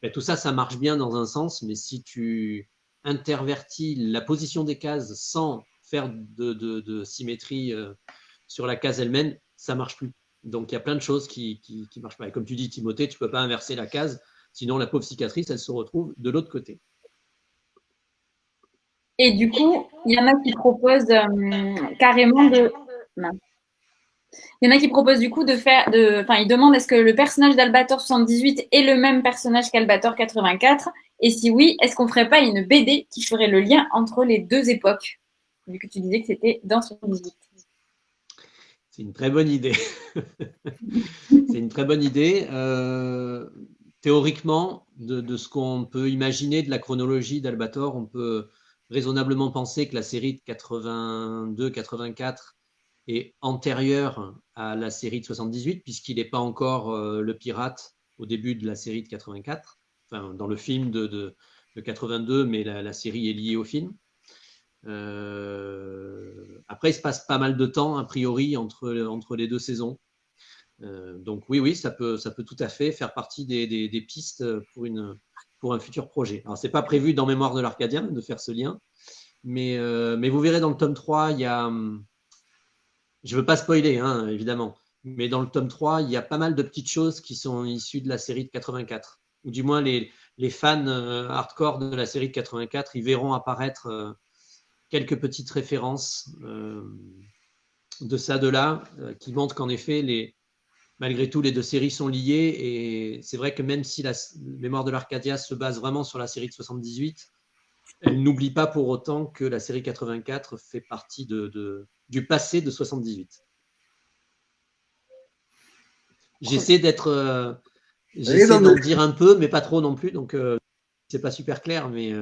Et tout ça, ça marche bien dans un sens, mais si tu interverti la position des cases sans faire de symétrie sur la case elle-même, ça ne marche plus. Donc, il y a plein de choses qui ne marchent pas. Et comme tu dis, Timothée, tu ne peux pas inverser la case, sinon la pauvre cicatrice, elle se retrouve de l'autre côté. Et du coup, il y en a qui proposent carrément de. Non. Il y en a qui proposent du coup de faire. Enfin, ils demandent est-ce que le personnage d'Albator 78 est le même personnage qu'Albator 84? Et si oui, est-ce qu'on ferait pas une BD qui ferait le lien entre les deux époques? Vu que tu disais que c'était dans 78. C'est une très bonne idée. C'est une très bonne idée. Théoriquement, de ce qu'on peut imaginer de la chronologie d'Albator, on peut raisonnablement penser que la série de 82-84 est antérieure à la série de 78, puisqu'il n'est pas encore le pirate au début de la série de 84, enfin dans le film de 82, mais la série est liée au film. Après, il se passe pas mal de temps, a priori, entre les deux saisons. Donc oui, ça peut tout à fait faire partie des pistes pour un futur projet. Alors, ce n'est pas prévu dans Mémoire de l'Arcadien de faire ce lien, mais vous verrez dans le tome 3, il y a… Je ne veux pas spoiler, hein, évidemment, mais dans le tome 3, il y a pas mal de petites choses qui sont issues de la série de 84. Ou du moins, les fans hardcore de la série de 84, ils verront apparaître quelques petites références de ça, de là, qui montrent qu'en effet, malgré tout, les deux séries sont liées. Et c'est vrai que même si la Mémoire de l'Arcadia se base vraiment sur la série de 78, elle n'oublie pas pour autant que la série 84 fait partie du passé de 78. J'essaie d'en dire un peu, mais pas trop non plus. Donc, c'est pas super clair, mais…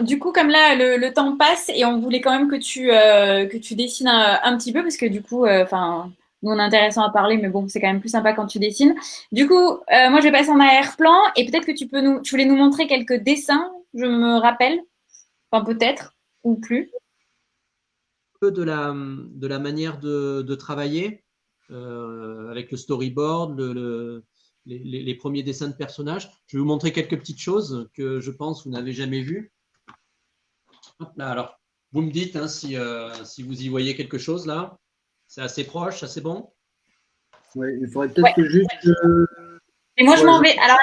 Du coup, comme là, le temps passe et on voulait quand même que tu dessines un petit peu parce que du coup, nous, on est intéressant à parler, mais bon, c'est quand même plus sympa quand tu dessines. Du coup, moi, je vais passer en arrière-plan et peut-être que tu voulais nous montrer quelques dessins, je me rappelle. Enfin, peut-être, ou plus. Un peu de la manière de travailler avec le storyboard, les premiers dessins de personnages. Je vais vous montrer quelques petites choses que je pense vous n'avez jamais vues. Hop là, alors, vous me dites hein, si vous y voyez quelque chose là. C'est assez proche, assez bon. Oui, il faudrait peut-être que juste… Et moi, je m'en vais. Alors,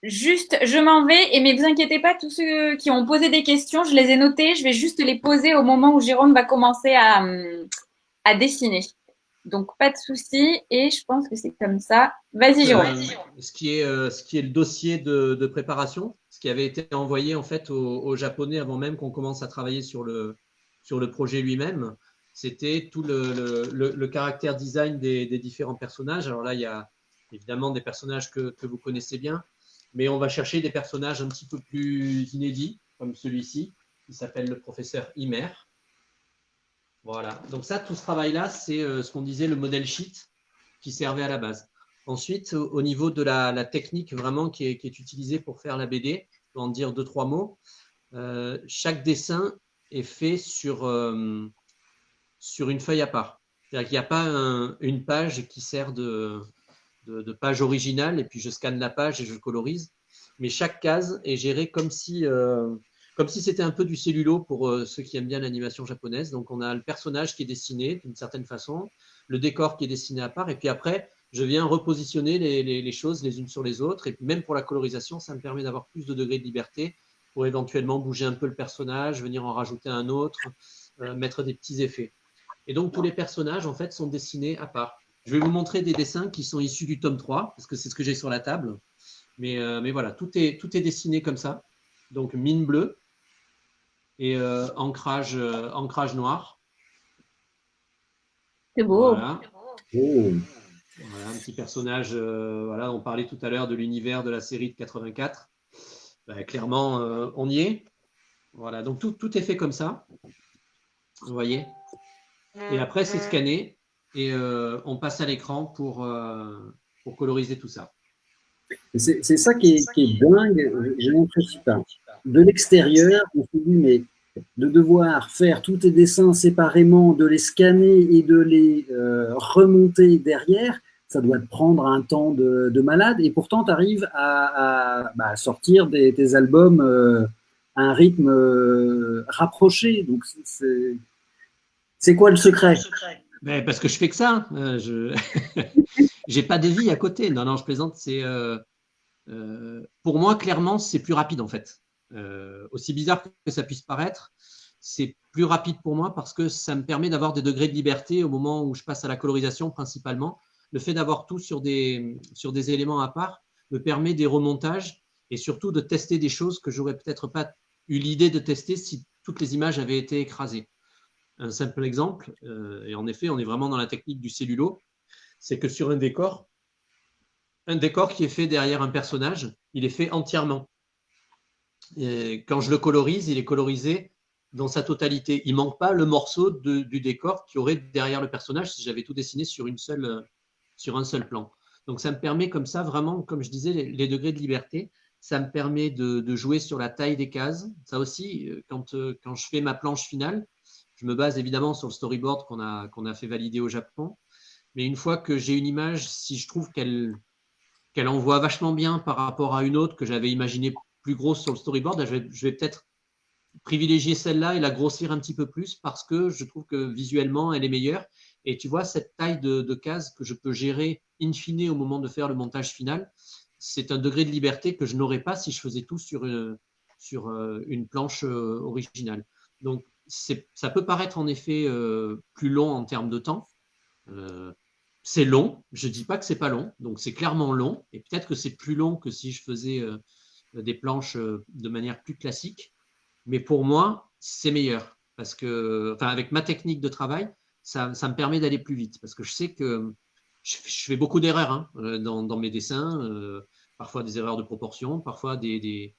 juste, je m'en vais. Mais vous inquiétez pas, tous ceux qui ont posé des questions, je les ai notées. Je vais juste les poser au moment où Jérôme va commencer à dessiner. Donc, pas de souci. Et je pense que c'est comme ça. Vas-y, Jérôme. Ce qui est le dossier de préparation, ce qui avait été envoyé en fait aux Japonais avant même qu'on commence à travailler sur le projet lui-même. C'était tout le caractère design des différents personnages. Alors là, il y a évidemment des personnages que vous connaissez bien, mais on va chercher des personnages un petit peu plus inédits, comme celui-ci, qui s'appelle le professeur Himer. Voilà. Donc ça, tout ce travail-là, c'est ce qu'on disait le modèle sheet qui servait à la base. Ensuite, au niveau de la technique vraiment qui est utilisée pour faire la BD, je peux en dire 2-3 mots. Chaque dessin est fait sur une feuille à part. C'est-à-dire qu'il n'y a pas une page qui sert de page originale et puis je scanne la page et je colorise. Mais chaque case est gérée comme si c'était un peu du cellulo pour ceux qui aiment bien l'animation japonaise. Donc, on a le personnage qui est dessiné d'une certaine façon, le décor qui est dessiné à part, et puis après, je viens repositionner les choses les unes sur les autres. Et puis même pour la colorisation, ça me permet d'avoir plus de degrés de liberté pour éventuellement bouger un peu le personnage, venir en rajouter un autre, mettre des petits effets. Et donc, tous les personnages, en fait, sont dessinés à part. Je vais vous montrer des dessins qui sont issus du tome 3, parce que c'est ce que j'ai sur la table. Mais voilà, tout est dessiné comme ça. Donc, mine bleue et ancrage noir. C'est beau. Voilà. Voilà, un petit personnage. Voilà, on parlait tout à l'heure de l'univers de la série de 84. Ben, clairement, on y est. Voilà, donc tout est fait comme ça. Vous voyez. Et après, c'est scanné et on passe à l'écran pour coloriser tout ça. C'est ça qui est dingue, j'ai l'impression. De l'extérieur, on se dit, mais de devoir faire tous tes dessins séparément, de les scanner et de les remonter derrière, ça doit te prendre un temps de malade. Et pourtant, tu arrives à sortir tes albums à un rythme rapproché. Donc, c'est quoi le secret? Mais parce que je fais que ça. Je j'ai pas de vie à côté. Non, non, je plaisante. Pour moi, clairement, c'est plus rapide en fait. Aussi bizarre que ça puisse paraître, c'est plus rapide pour moi parce que ça me permet d'avoir des degrés de liberté au moment où je passe à la colorisation principalement. Le fait d'avoir tout sur des éléments à part me permet des remontages et surtout de tester des choses que j'aurais peut-être pas eu l'idée de tester si toutes les images avaient été écrasées. Un simple exemple, et en effet, on est vraiment dans la technique du cellulo, c'est que sur un décor qui est fait derrière un personnage, il est fait entièrement. Et quand je le colorise, il est colorisé dans sa totalité. Il ne manque pas le morceau du décor qu'il y aurait derrière le personnage si j'avais tout dessiné sur un seul plan. Donc ça me permet comme ça, vraiment, comme je disais, les degrés de liberté. Ça me permet de jouer sur la taille des cases. Ça aussi, quand je fais ma planche finale, je me base évidemment sur le storyboard qu'on a fait valider au Japon. Mais une fois que j'ai une image, si je trouve qu'elle envoie vachement bien par rapport à une autre que j'avais imaginée plus grosse sur le storyboard, je vais peut-être privilégier celle-là et la grossir un petit peu plus parce que je trouve que visuellement, elle est meilleure. Et tu vois, cette taille de case que je peux gérer in fine au moment de faire le montage final, c'est un degré de liberté que je n'aurais pas si je faisais tout sur une planche originale. Donc, ça peut paraître en effet plus long en termes de temps. C'est long, je ne dis pas que c'est pas long, donc c'est clairement long, et peut-être que c'est plus long que si je faisais des planches de manière plus classique, mais pour moi, c'est meilleur, parce que, enfin, avec ma technique de travail, ça me permet d'aller plus vite, parce que je sais que je fais beaucoup d'erreurs hein, dans mes dessins, parfois des erreurs de proportion, parfois des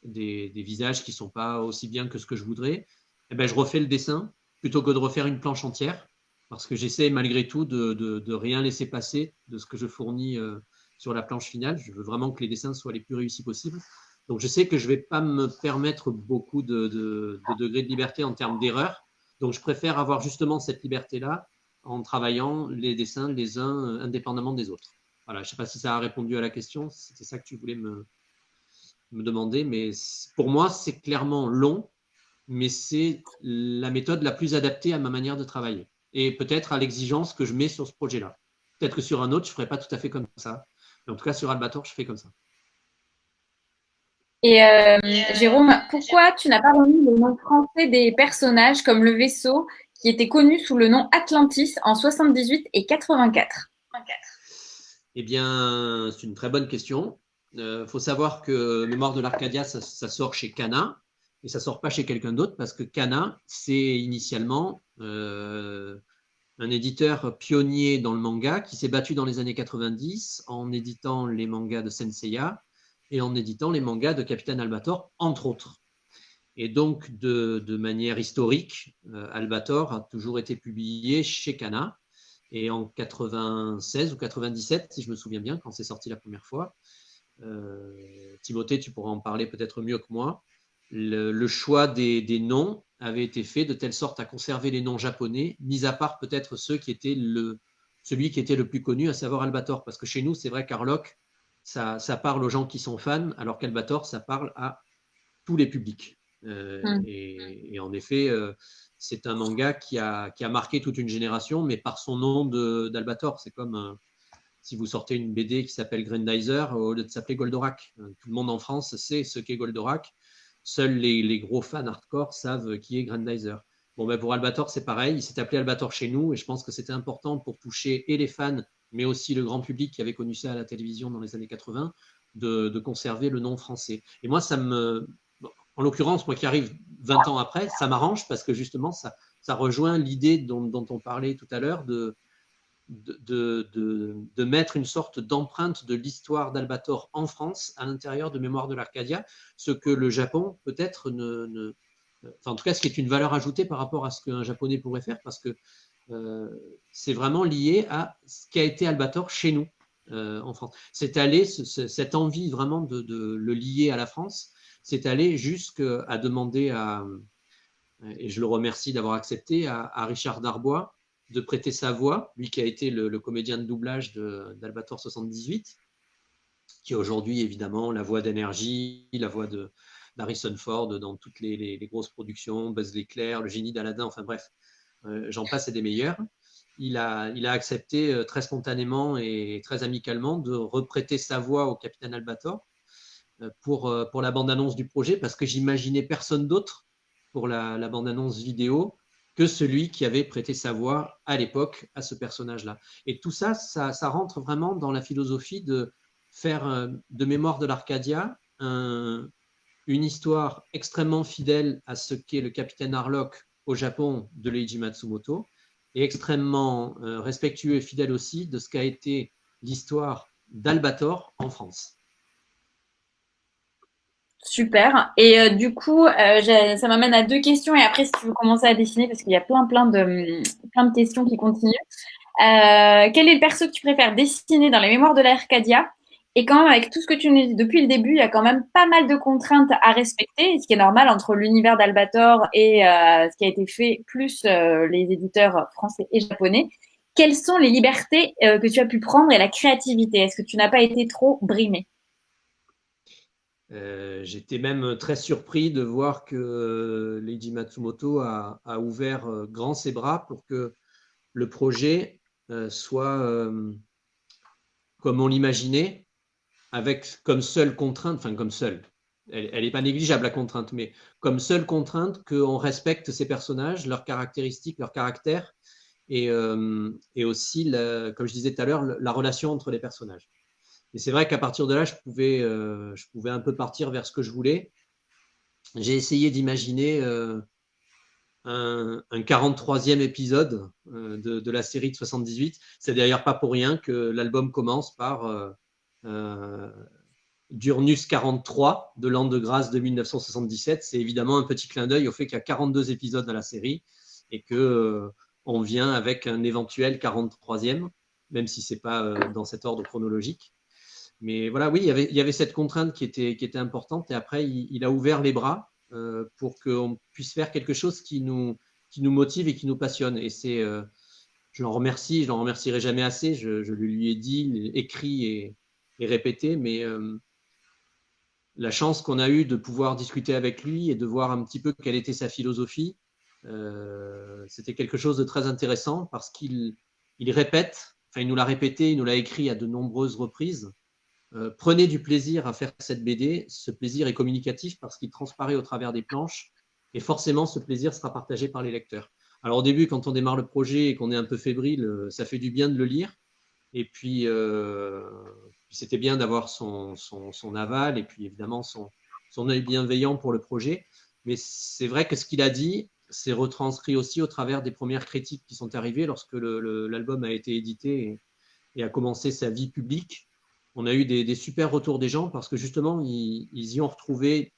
visages qui ne sont pas aussi bien que ce que je voudrais. Et ben, je refais le dessin plutôt que de refaire une planche entière, parce que j'essaie malgré tout de rien laisser passer de ce que je fournis sur la planche finale. Je veux vraiment que les dessins soient les plus réussis possibles. Donc je sais que je ne vais pas me permettre beaucoup de degrés de liberté en termes d'erreurs. Donc je préfère avoir justement cette liberté-là en travaillant les dessins les uns indépendamment des autres. Voilà, je ne sais pas si ça a répondu à la question, c'était ça que tu voulais me demander, mais pour moi c'est clairement long, mais c'est la méthode la plus adaptée à ma manière de travailler et peut-être à l'exigence que je mets sur ce projet-là. Peut-être que sur un autre, je ne ferai pas tout à fait comme ça. Mais en tout cas, sur Albator, je fais comme ça. Et Jérôme, pourquoi tu n'as pas remis le nom français des personnages comme le vaisseau qui était connu sous le nom Atlantis en 78 et 84? Eh bien, c'est une très bonne question. Faut savoir que Mémoire de l'Arcadia, ça sort chez Kana et ça sort pas chez quelqu'un d'autre parce que Kana, c'est initialement un éditeur pionnier dans le manga qui s'est battu dans les années 90 en éditant les mangas de Senseiya et en éditant les mangas de Capitaine Albator, entre autres. Et donc, de manière historique, Albator a toujours été publié chez Kana. Et en 96 ou 97, si je me souviens bien, quand c'est sorti la première fois, Timothée, tu pourras en parler peut-être mieux que moi, le choix des noms avait été fait de telle sorte à conserver les noms japonais, mis à part peut-être celui qui était le plus connu, à savoir Albator. Parce que chez nous, c'est vrai qu'Arlok, ça parle aux gens qui sont fans, alors qu'Albator, ça parle à tous les publics. Et en effet, c'est un manga qui a marqué toute une génération, mais par son nom d'Albator. C'est comme si vous sortez une BD qui s'appelle Grandizer au lieu de s'appeler Goldorak. Tout le monde en France sait ce qu'est Goldorak. Seuls les gros fans hardcore savent qui est Grandizer. Bon, ben pour Albator, c'est pareil. Il s'est appelé Albator chez nous et je pense que c'était important pour toucher et les fans, mais aussi le grand public qui avait connu ça à la télévision dans les années 80, de conserver le nom français. Et moi, en l'occurrence, moi qui arrive 20 ans après, ça m'arrange parce que justement, ça rejoint l'idée dont on parlait tout à l'heure de mettre une sorte d'empreinte de l'histoire d'Albator en France à l'intérieur de Mémoire de l'Arcadia, ce que le Japon peut-être enfin, en tout cas, ce qui est une valeur ajoutée par rapport à ce qu'un Japonais pourrait faire, parce que c'est vraiment lié à ce qu'a été Albator chez nous en France. C'est allé, cette envie vraiment de le lier à la France, c'est allé jusqu'à demander et je le remercie d'avoir accepté, à Richard Darbois, de prêter sa voix, lui qui a été le comédien de doublage d'Albator 78, qui est aujourd'hui évidemment la voix d'Énergie, la voix d'Harrison Ford dans toutes les grosses productions, Buzz l'éclair, le génie d'Aladin, enfin bref, j'en passe et des meilleurs. Il a accepté très spontanément et très amicalement de reprêter sa voix au capitaine Albator pour la bande-annonce du projet, parce que j'imaginais personne d'autre pour la bande-annonce vidéo que celui qui avait prêté sa voix à l'époque à ce personnage-là. Et tout ça, ça rentre vraiment dans la philosophie de faire de Mémoire de l'Arcadia une histoire extrêmement fidèle à ce qu'est le capitaine Harlock au Japon de Leiji Matsumoto, et extrêmement respectueux et fidèle aussi de ce qu'a été l'histoire d'Albator en France. Super. Et du coup, ça m'amène à deux questions. Et après, si tu veux commencer à dessiner, parce qu'il y a plein de questions qui continuent. Quel est le perso que tu préfères dessiner dans les Mémoires de l'Arcadia? Et quand même, avec tout ce que tu nous dis depuis le début, il y a quand même pas mal de contraintes à respecter, ce qui est normal entre l'univers d'Albator et ce qui a été fait, plus les éditeurs français et japonais. Quelles sont les libertés que tu as pu prendre et la créativité? Est-ce que tu n'as pas été trop brimé? J'étais même très surpris de voir que Leiji Matsumoto a ouvert grand ses bras pour que le projet soit comme on l'imaginait, avec comme seule contrainte, enfin comme seule, elle n'est pas négligeable la contrainte, mais comme seule contrainte qu'on respecte ces personnages, leurs caractéristiques, leur caractère, et aussi, comme je disais tout à l'heure, la relation entre les personnages. Et c'est vrai qu'à partir de là, je pouvais un peu partir vers ce que je voulais. J'ai essayé d'imaginer un 43e épisode de la série de 78. C'est d'ailleurs pas pour rien que l'album commence par Durnus 43 de l'an de grâce de 1977. C'est évidemment un petit clin d'œil au fait qu'il y a 42 épisodes dans la série et que on vient avec un éventuel 43e, même si c'est pas dans cet ordre chronologique. Mais voilà, oui, il y avait cette contrainte qui était importante, et après, il a ouvert les bras pour qu'on puisse faire quelque chose qui nous motive et qui nous passionne. Et je l'en remercierai jamais assez. Je lui ai dit, écrit et répété, mais la chance qu'on a eue de pouvoir discuter avec lui et de voir un petit peu quelle était sa philosophie, c'était quelque chose de très intéressant, parce qu'il répète, enfin il nous l'a répété, il nous l'a écrit à de nombreuses reprises. Prenez du plaisir à faire cette BD. Ce plaisir est communicatif parce qu'il transparaît au travers des planches, et forcément ce plaisir sera partagé par les lecteurs. Alors au début, quand on démarre le projet et qu'on est un peu fébrile, ça fait du bien de le lire, et puis c'était bien d'avoir son aval, et puis évidemment son œil bienveillant pour le projet. Mais c'est vrai que ce qu'il a dit, c'est retranscrit aussi au travers des premières critiques qui sont arrivées lorsque l'album a été édité et a commencé sa vie publique. On a eu des super retours des gens, parce que justement, ils y ont retrouvé.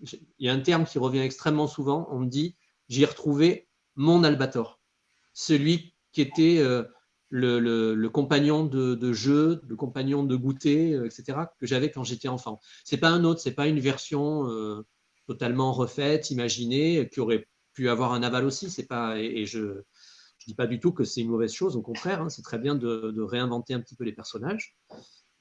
Il y a un terme qui revient extrêmement souvent. On me dit, j'y ai retrouvé mon Albator, celui qui était le compagnon de jeu, le compagnon de goûter, etc., que j'avais quand j'étais enfant. C'est pas un autre, c'est pas une version totalement refaite, imaginée, qui aurait pu avoir un aval aussi. C'est pas, et je dis pas du tout que c'est une mauvaise chose, au contraire, hein, c'est très bien de réinventer un petit peu les personnages.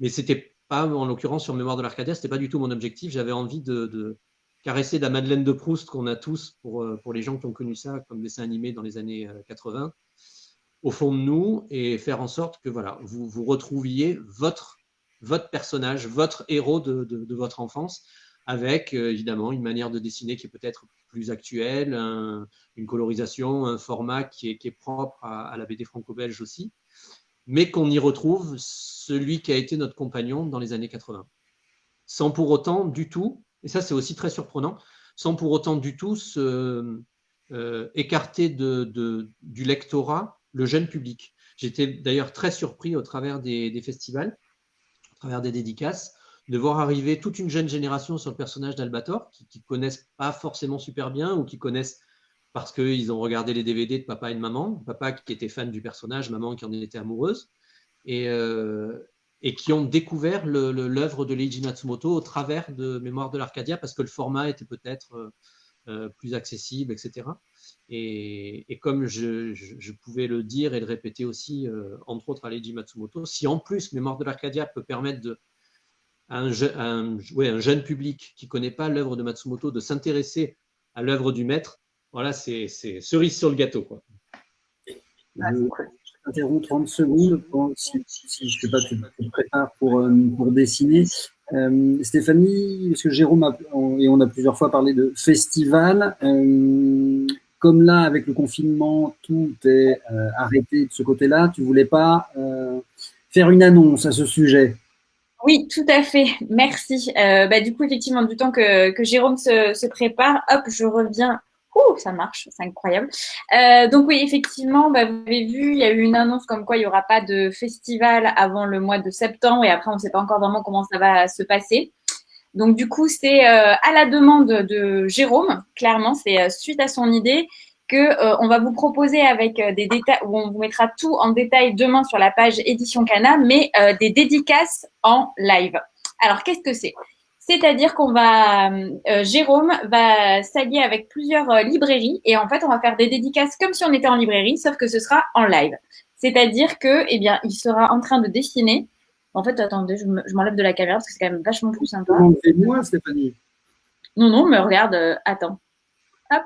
Mais c'était pas, en l'occurrence, sur Mémoire de l'Arcadia, c'était pas du tout mon objectif. J'avais envie de caresser la Madeleine de Proust qu'on a tous pour les gens qui ont connu ça comme dessin animé dans les années 80, au fond de nous, et faire en sorte que voilà, vous retrouviez votre personnage, votre héros de votre enfance, avec évidemment une manière de dessiner qui est peut-être plus actuelle, une colorisation, un format qui est propre à la BD franco-belge aussi, mais qu'on y retrouve celui qui a été notre compagnon dans les années 80. Sans pour autant du tout, et ça c'est aussi très surprenant, sans pour autant du tout écarter du lectorat le jeune public. J'étais d'ailleurs très surpris au travers des festivals, au travers des dédicaces, de voir arriver toute une jeune génération sur le personnage d'Albator, qui ne connaissent pas forcément super bien, ou qui connaissent parce qu'ils ont regardé les DVD de papa et de maman, papa qui était fan du personnage, maman qui en était amoureuse, et qui ont découvert l'œuvre de Leiji Matsumoto au travers de Mémoire de l'Arcadia, parce que le format était peut-être plus accessible, etc. Et comme je pouvais le dire et le répéter aussi, entre autres à Leiji Matsumoto, si en plus Mémoire de l'Arcadia peut permettre à un jeune public qui ne connaît pas l'œuvre de Matsumoto de s'intéresser à l'œuvre du maître, voilà, c'est cerise sur le gâteau, quoi. Je t'interromps 30 secondes si je ne sais pas, tu te prépares pour dessiner. Stéphanie, parce que Jérôme et on a plusieurs fois parlé de festival. Comme là, avec le confinement, tout est arrêté de ce côté-là, tu ne voulais pas faire une annonce à ce sujet? Oui, tout à fait. Merci. Du coup, effectivement, du temps que Jérôme se prépare, hop, je reviens. Ouh, ça marche, c'est incroyable. Donc oui, effectivement, vous avez vu, il y a eu une annonce comme quoi il n'y aura pas de festival avant le mois de septembre et après, on ne sait pas encore vraiment comment ça va se passer. Donc du coup, c'est à la demande de Jérôme, clairement, c'est suite à son idée que on va vous proposer avec des détails, où on vous mettra tout en détail demain sur la page Édition Cana, mais des dédicaces en live. Alors qu'est-ce que c'est? C'est-à-dire qu'on va, Jérôme va s'allier avec plusieurs librairies et en fait, on va faire des dédicaces comme si on était en librairie, sauf que ce sera en live. C'est-à-dire que, eh bien, il sera en train de dessiner. En fait, attendez, je m'enlève de la caméra parce que c'est quand même vachement plus sympa. Fais-moi, Stéphanie. Non, mais regarde, attends. Hop.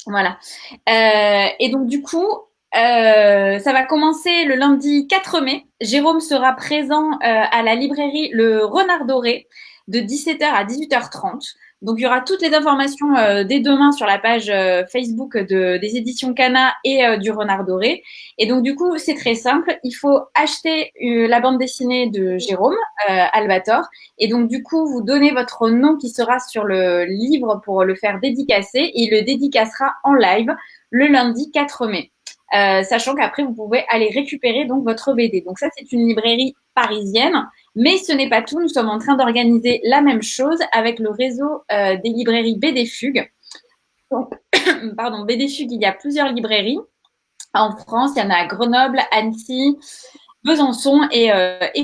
Voilà. Et donc, du coup, ça va commencer le lundi 4 mai. Jérôme sera présent à la librairie Le Renard Doré de 17h à 18h30. Donc, il y aura toutes les informations dès demain sur la page Facebook des éditions Cana et du Renard Doré. Et donc, du coup, c'est très simple. Il faut acheter la bande dessinée de Jérôme, Albator. Et donc, du coup, vous donnez votre nom qui sera sur le livre pour le faire dédicacer. Et il le dédicacera en live le lundi 4 mai. Sachant qu'après, vous pouvez aller récupérer donc votre BD. Donc ça, c'est une librairie parisienne. Mais ce n'est pas tout. Nous sommes en train d'organiser la même chose avec le réseau des librairies BD Fugue. Donc, pardon, BD Fugue, il y a plusieurs librairies. En France, il y en a à Grenoble, Annecy, Besançon et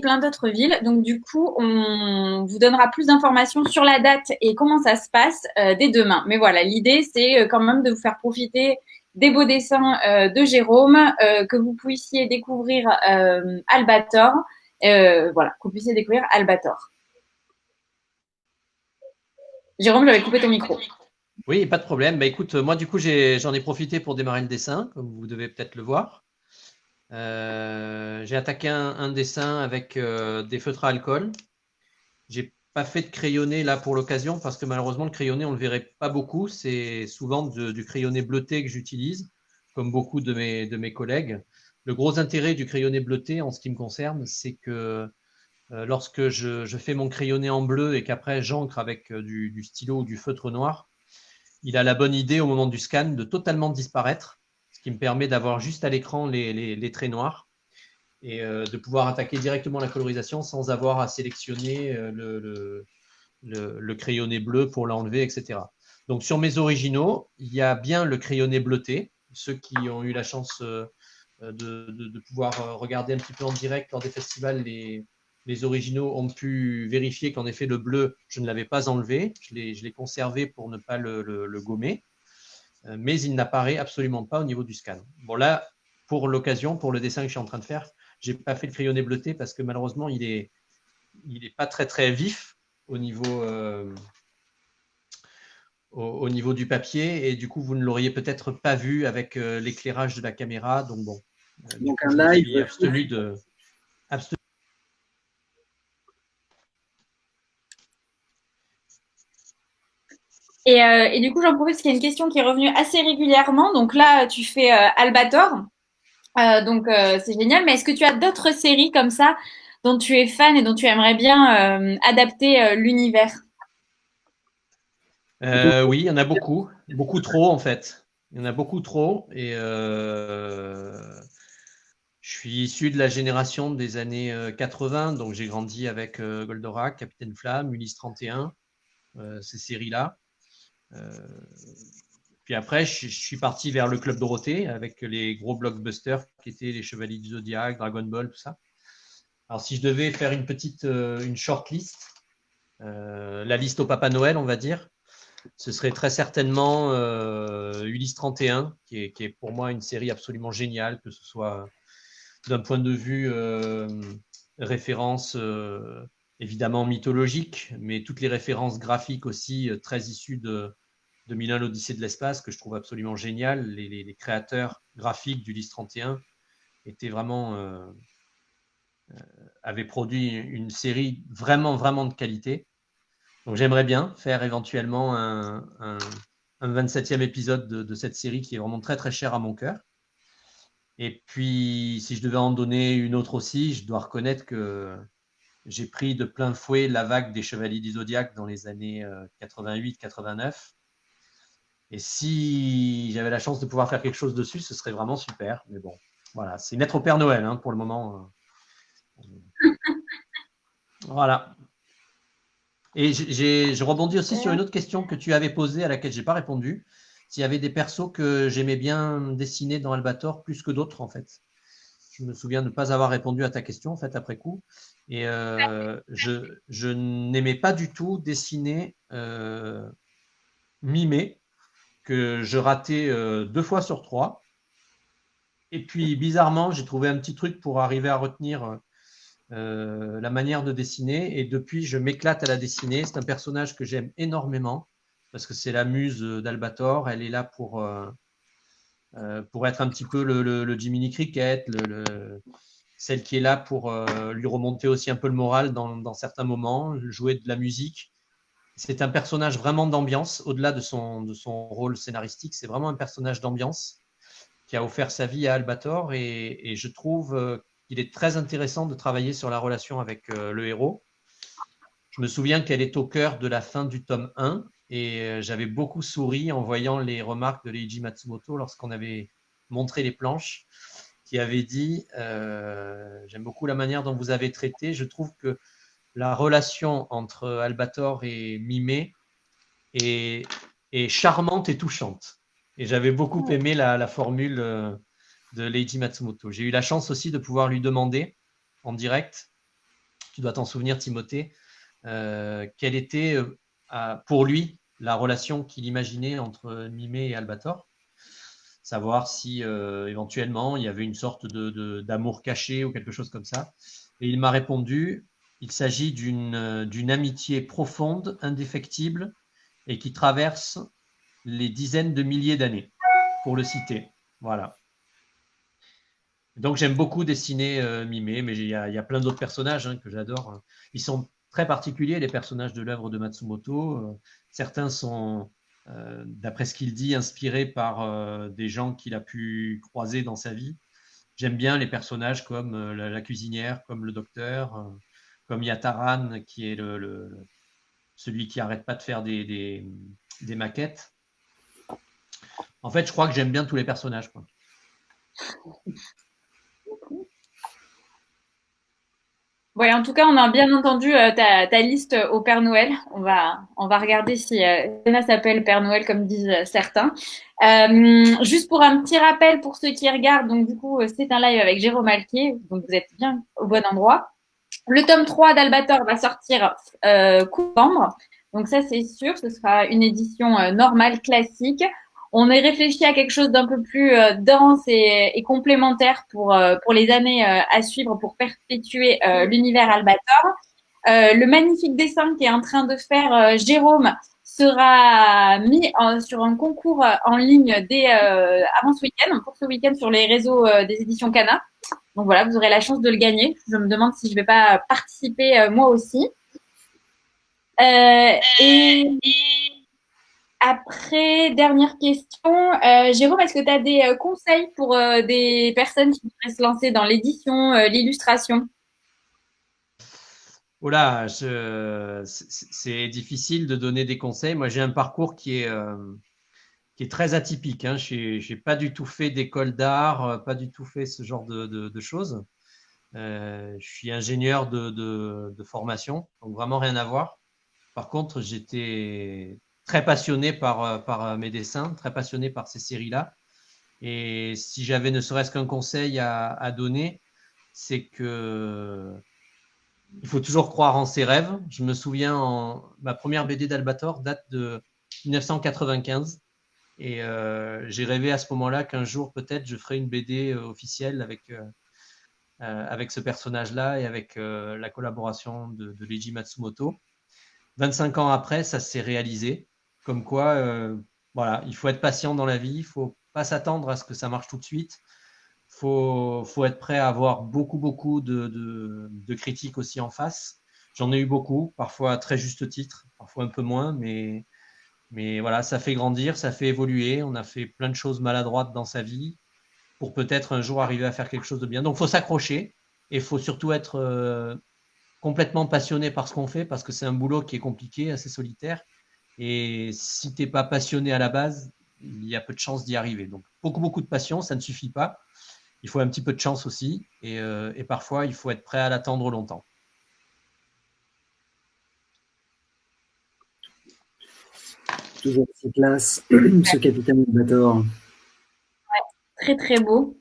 plein d'autres villes. Donc, du coup, on vous donnera plus d'informations sur la date et comment ça se passe dès demain. Mais voilà, l'idée, c'est quand même de vous faire profiter des beaux dessins de Jérôme, que vous puissiez découvrir Albator. Voilà, que vous puissiez découvrir Albator. Jérôme, j'avais coupé ton micro. Oui, pas de problème. Bah, écoute, moi, du coup, j'en ai profité pour démarrer le dessin, comme vous devez peut-être le voir. J'ai attaqué un dessin avec des feutres à alcool. J'ai pas fait de crayonné là pour l'occasion parce que malheureusement, le crayonné, on ne le verrait pas beaucoup. C'est souvent du crayonné bleuté que j'utilise, comme beaucoup de mes collègues. Le gros intérêt du crayonné bleuté, en ce qui me concerne, c'est que lorsque je fais mon crayonné en bleu et qu'après j'encre avec du stylo ou du feutre noir, il a la bonne idée au moment du scan de totalement disparaître, ce qui me permet d'avoir juste à l'écran les traits noirs et de pouvoir attaquer directement la colorisation sans avoir à sélectionner le crayonné bleu pour l'enlever, etc. Donc sur mes originaux, il y a bien le crayonné bleuté. Ceux qui ont eu la chance de pouvoir regarder un petit peu en direct lors des festivals les originaux ont pu vérifier qu'en effet, le bleu, je ne l'avais pas enlevé. Je l'ai conservé pour ne pas le gommer. Mais il n'apparaît absolument pas au niveau du scan. Bon, là, pour l'occasion, pour le dessin que je suis en train de faire, je n'ai pas fait le crayonné bleuté parce que malheureusement, il est pas très, très vif au niveau du papier. Et du coup, vous ne l'auriez peut-être pas vu avec l'éclairage de la caméra. Donc, bon. Donc, un live. Je suis abstenu de. Et du coup, j'en profite parce qu'il y a une question qui est revenue assez régulièrement. Donc là, tu fais Albator. Donc c'est génial. Mais est-ce que tu as d'autres séries comme ça dont tu es fan et dont tu aimerais bien adapter l'univers? Oui, il y en a beaucoup. Beaucoup trop, en fait. Il y en a beaucoup trop. Et je suis issu de la génération des années 80. Donc j'ai grandi avec Goldorak, Capitaine Flamme, Ulysse 31, ces séries-là. Puis après, je suis parti vers le Club Dorothée avec les gros blockbusters qui étaient les Chevaliers du Zodiac, Dragon Ball, tout ça. Alors, si je devais faire une short list, la liste au Papa Noël, on va dire, ce serait très certainement Ulysse 31, qui est pour moi une série absolument géniale, que ce soit d'un point de vue référence évidemment mythologique, mais toutes les références graphiques aussi très issues de 2001 l'Odyssée de l'espace, que je trouve absolument génial. Les créateurs graphiques d'Ulysse 31 étaient vraiment avaient produit une série vraiment, vraiment de qualité. Donc j'aimerais bien faire éventuellement un 27e épisode de cette série qui est vraiment très, très chère à mon cœur. Et puis, si je devais en donner une autre aussi, je dois reconnaître que j'ai pris de plein fouet la vague des Chevaliers du Zodiaque dans les années 88-89. Et si j'avais la chance de pouvoir faire quelque chose dessus, ce serait vraiment super. Mais bon, voilà, c'est une lettre au Père Noël hein, pour le moment. Voilà. Et je rebondis aussi sur une autre question que tu avais posée à laquelle je n'ai pas répondu. S'il y avait des persos que j'aimais bien dessiner dans Albator plus que d'autres, en fait. Je me souviens de ne pas avoir répondu à ta question, en fait, après coup. Et je n'aimais pas du tout dessiner Mimé, que je ratais 2 fois sur 3. Et puis, bizarrement, j'ai trouvé un petit truc pour arriver à retenir la manière de dessiner. Et depuis, je m'éclate à la dessiner. C'est un personnage que j'aime énormément parce que c'est la muse d'Albator. Elle est là pour être un petit peu le Jiminy Cricket, celle qui est là pour lui remonter aussi un peu le moral dans certains moments, jouer de la musique. C'est un personnage vraiment d'ambiance, au-delà de son rôle scénaristique. C'est vraiment un personnage d'ambiance qui a offert sa vie à Albator et je trouve qu'il est très intéressant de travailler sur la relation avec le héros. Je me souviens qu'elle est au cœur de la fin du tome 1 et j'avais beaucoup souri en voyant les remarques de Leiji Matsumoto lorsqu'on avait montré les planches, qui avait dit j'aime beaucoup la manière dont vous avez traité. Je trouve que la relation entre Albator et Mimé est charmante et touchante. Et j'avais beaucoup aimé la formule de Leiji Matsumoto. J'ai eu la chance aussi de pouvoir lui demander en direct, tu dois t'en souvenir Timothée, quelle était pour lui la relation qu'il imaginait entre Mimé et Albator, savoir si éventuellement il y avait une sorte d'amour caché ou quelque chose comme ça. Et il m'a répondu, il s'agit d'une amitié profonde, indéfectible et qui traverse les dizaines de milliers d'années, pour le citer. Voilà. Donc j'aime beaucoup dessiner Mimé, mais il y a plein d'autres personnages que j'adore. Ils sont très particuliers, les personnages de l'œuvre de Matsumoto. Certains sont, d'après ce qu'il dit, inspirés par des gens qu'il a pu croiser dans sa vie. J'aime bien les personnages comme la cuisinière, comme le docteur, comme Yataran, qui est celui qui n'arrête pas de faire des maquettes. En fait, je crois que j'aime bien tous les personnages, quoi. Ouais, en tout cas, on a bien entendu ta liste au Père Noël. On va regarder si Anna s'appelle Père Noël, comme disent certains. Juste pour un petit rappel pour ceux qui regardent, donc du coup, c'est un live avec Jérôme Alquier, donc vous êtes bien au bon endroit. Le tome 3 d'Albator va sortir novembre. Donc ça, c'est sûr, ce sera une édition normale, classique. On est réfléchi à quelque chose d'un peu plus dense et complémentaire pour les années à suivre pour perpétuer l'univers Albator. Le magnifique dessin qu'est en train de faire Jérôme sera mis sur un concours en ligne dès avant ce week-end, pour ce week-end sur les réseaux des éditions Cana. Donc voilà, vous aurez la chance de le gagner. Je me demande si je vais pas participer moi aussi. Et après, dernière question. Jérôme, est-ce que tu as des conseils pour des personnes qui voudraient se lancer dans l'édition, l'illustration? Oh là, c'est difficile de donner des conseils. Moi, j'ai un parcours qui est très atypique. Hein. Je n'ai pas du tout fait d'école d'art, pas du tout fait ce genre de choses. Je suis ingénieur de formation, donc vraiment rien à voir. Par contre, j'étais très passionné par mes dessins, très passionné par ces séries-là. Et si j'avais ne serait-ce qu'un conseil à donner, c'est que il faut toujours croire en ses rêves. Je me souviens, ma première BD d'Albator date de 1995. Et j'ai rêvé à ce moment-là qu'un jour, peut-être, je ferai une BD officielle avec ce personnage-là et avec la collaboration de Leiji Matsumoto. 25 ans après, ça s'est réalisé. Comme quoi, voilà, il faut être patient dans la vie, il ne faut pas s'attendre à ce que ça marche tout de suite. Faut être prêt à avoir beaucoup de critiques aussi en face. J'en ai eu beaucoup, parfois à très juste titre, parfois un peu moins, mais voilà, ça fait grandir, ça fait évoluer. On a fait plein de choses maladroites dans sa vie pour peut-être un jour arriver à faire quelque chose de bien. Donc, il faut s'accrocher et il faut surtout être complètement passionné par ce qu'on fait parce que c'est un boulot qui est compliqué, assez solitaire. Et si tu n'es pas passionné à la base, il y a peu de chances d'y arriver. Donc, beaucoup de passion, ça ne suffit pas. Il faut un petit peu de chance aussi. Et parfois, il faut être prêt à l'attendre longtemps. Toujours cette classe, ce capitaine Albator. Très, très beau.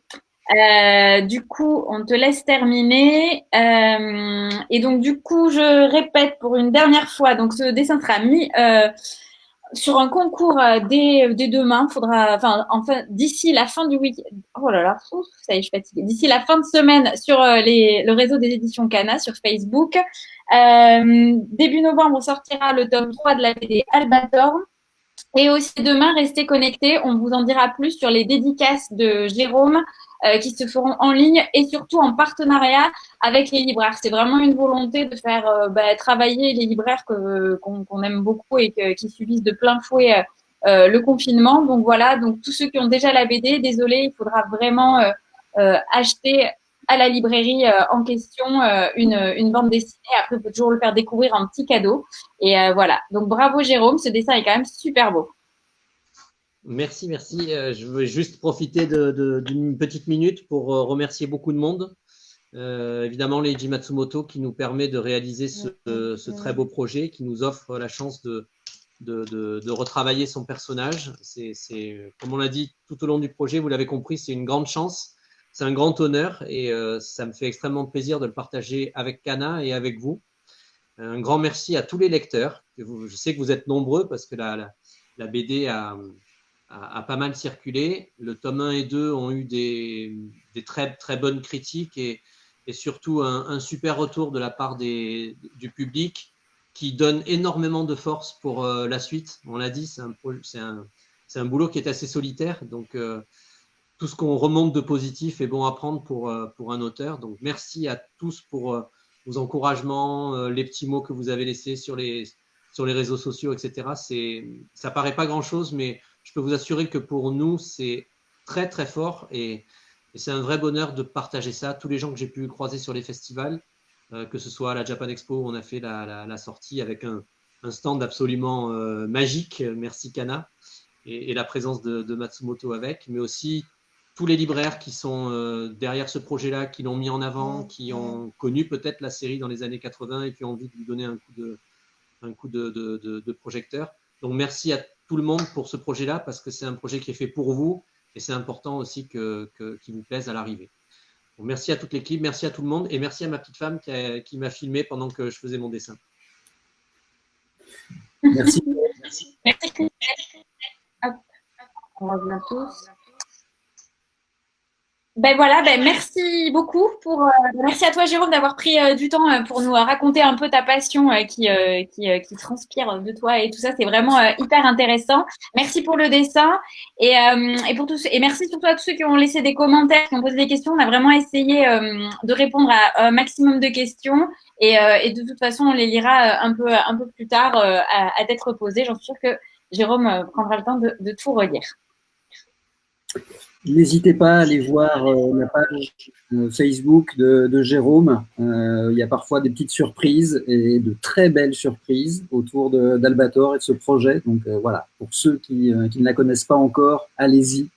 Du coup, on te laisse terminer. Et donc, du coup, je répète pour une dernière fois. Donc, ce dessin sera mis sur un concours dès demain. Enfin, d'ici la fin du week-end. Oh là là, ça y est, je suis fatiguée. D'ici la fin de semaine sur le réseau des éditions Cana sur Facebook. Début novembre, on sortira le tome 3 de la BD Albator. Et aussi demain, restez connectés. On vous en dira plus sur les dédicaces de Jérôme qui se feront en ligne et surtout en partenariat avec les libraires. C'est vraiment une volonté de faire travailler les libraires qu'on aime beaucoup et qui subissent de plein fouet le confinement. Donc voilà, donc tous ceux qui ont déjà la BD, désolé, il faudra vraiment acheter à la librairie en question une bande dessinée. Après, il faut toujours le faire découvrir en petit cadeau. Et voilà. Donc bravo Jérôme, ce dessin est quand même super beau. Merci. Je veux juste profiter d'une petite minute pour remercier beaucoup de monde. Évidemment, Leiji Matsumoto qui nous permet de réaliser ce très beau projet, qui nous offre la chance de retravailler son personnage. Comme on l'a dit tout au long du projet, vous l'avez compris, c'est une grande chance, c'est un grand honneur et ça me fait extrêmement plaisir de le partager avec Cana et avec vous. Un grand merci à tous les lecteurs. Je sais que vous êtes nombreux parce que la BD a pas mal circulé. Le tome 1 et 2 ont eu des très, très bonnes critiques et surtout un super retour de la part du public qui donne énormément de force pour la suite. On l'a dit, c'est un boulot qui est assez solitaire. Donc, tout ce qu'on remonte de positif est bon à prendre pour un auteur. Donc, merci à tous pour vos encouragements, les petits mots que vous avez laissés sur les réseaux sociaux, etc. Ça paraît pas grand-chose, mais je peux vous assurer que pour nous, c'est très, très fort et c'est un vrai bonheur de partager ça. Tous les gens que j'ai pu croiser sur les festivals, que ce soit à la Japan Expo où on a fait la sortie avec un stand absolument magique, merci Cana, et la présence de Matsumoto avec, mais aussi tous les libraires qui sont derrière ce projet-là, qui l'ont mis en avant, qui ont connu peut-être la série dans les années 80 et qui ont envie de lui donner un coup de projecteur. Donc, merci à tout le monde pour ce projet-là parce que c'est un projet qui est fait pour vous et c'est important aussi qu'il vous plaise à l'arrivée. Donc, merci à toute l'équipe, merci à tout le monde et merci à ma petite femme qui m'a filmé pendant que je faisais mon dessin. Merci. Merci. Hop. On revient tous. Merci beaucoup merci à toi Jérôme d'avoir pris du temps pour nous raconter un peu ta passion qui transpire de toi et tout ça, c'est vraiment hyper intéressant. Merci pour le dessin et pour tous et merci surtout à tous ceux qui ont laissé des commentaires, qui ont posé des questions. On a vraiment essayé de répondre à un maximum de questions et de toute façon on les lira un peu plus tard à tête reposée. J'en suis sûre que Jérôme prendra le temps de tout relire. N'hésitez pas à aller voir la page Facebook de Jérôme. Il y a parfois des petites surprises et de très belles surprises autour d'Albator et de ce projet. Donc voilà, pour ceux qui ne la connaissent pas encore, allez-y.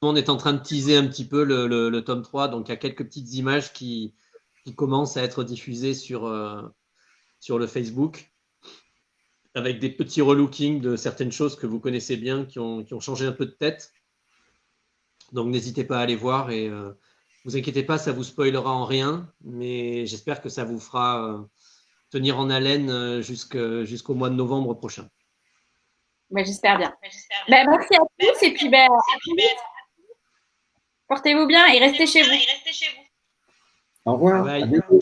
On est en train de teaser un petit peu le tome 3. Donc il y a quelques petites images qui commencent à être diffusées sur le Facebook, avec des petits relookings de certaines choses que vous connaissez bien, qui ont changé un peu de tête. Donc, n'hésitez pas à aller voir et vous inquiétez pas, ça vous spoilera en rien, mais j'espère que ça vous fera tenir en haleine jusqu'au mois de novembre prochain. Ouais, j'espère bien. Merci à tous et puis à très vite. Portez-vous bien et restez chez vous. Au revoir. Bye. À bientôt.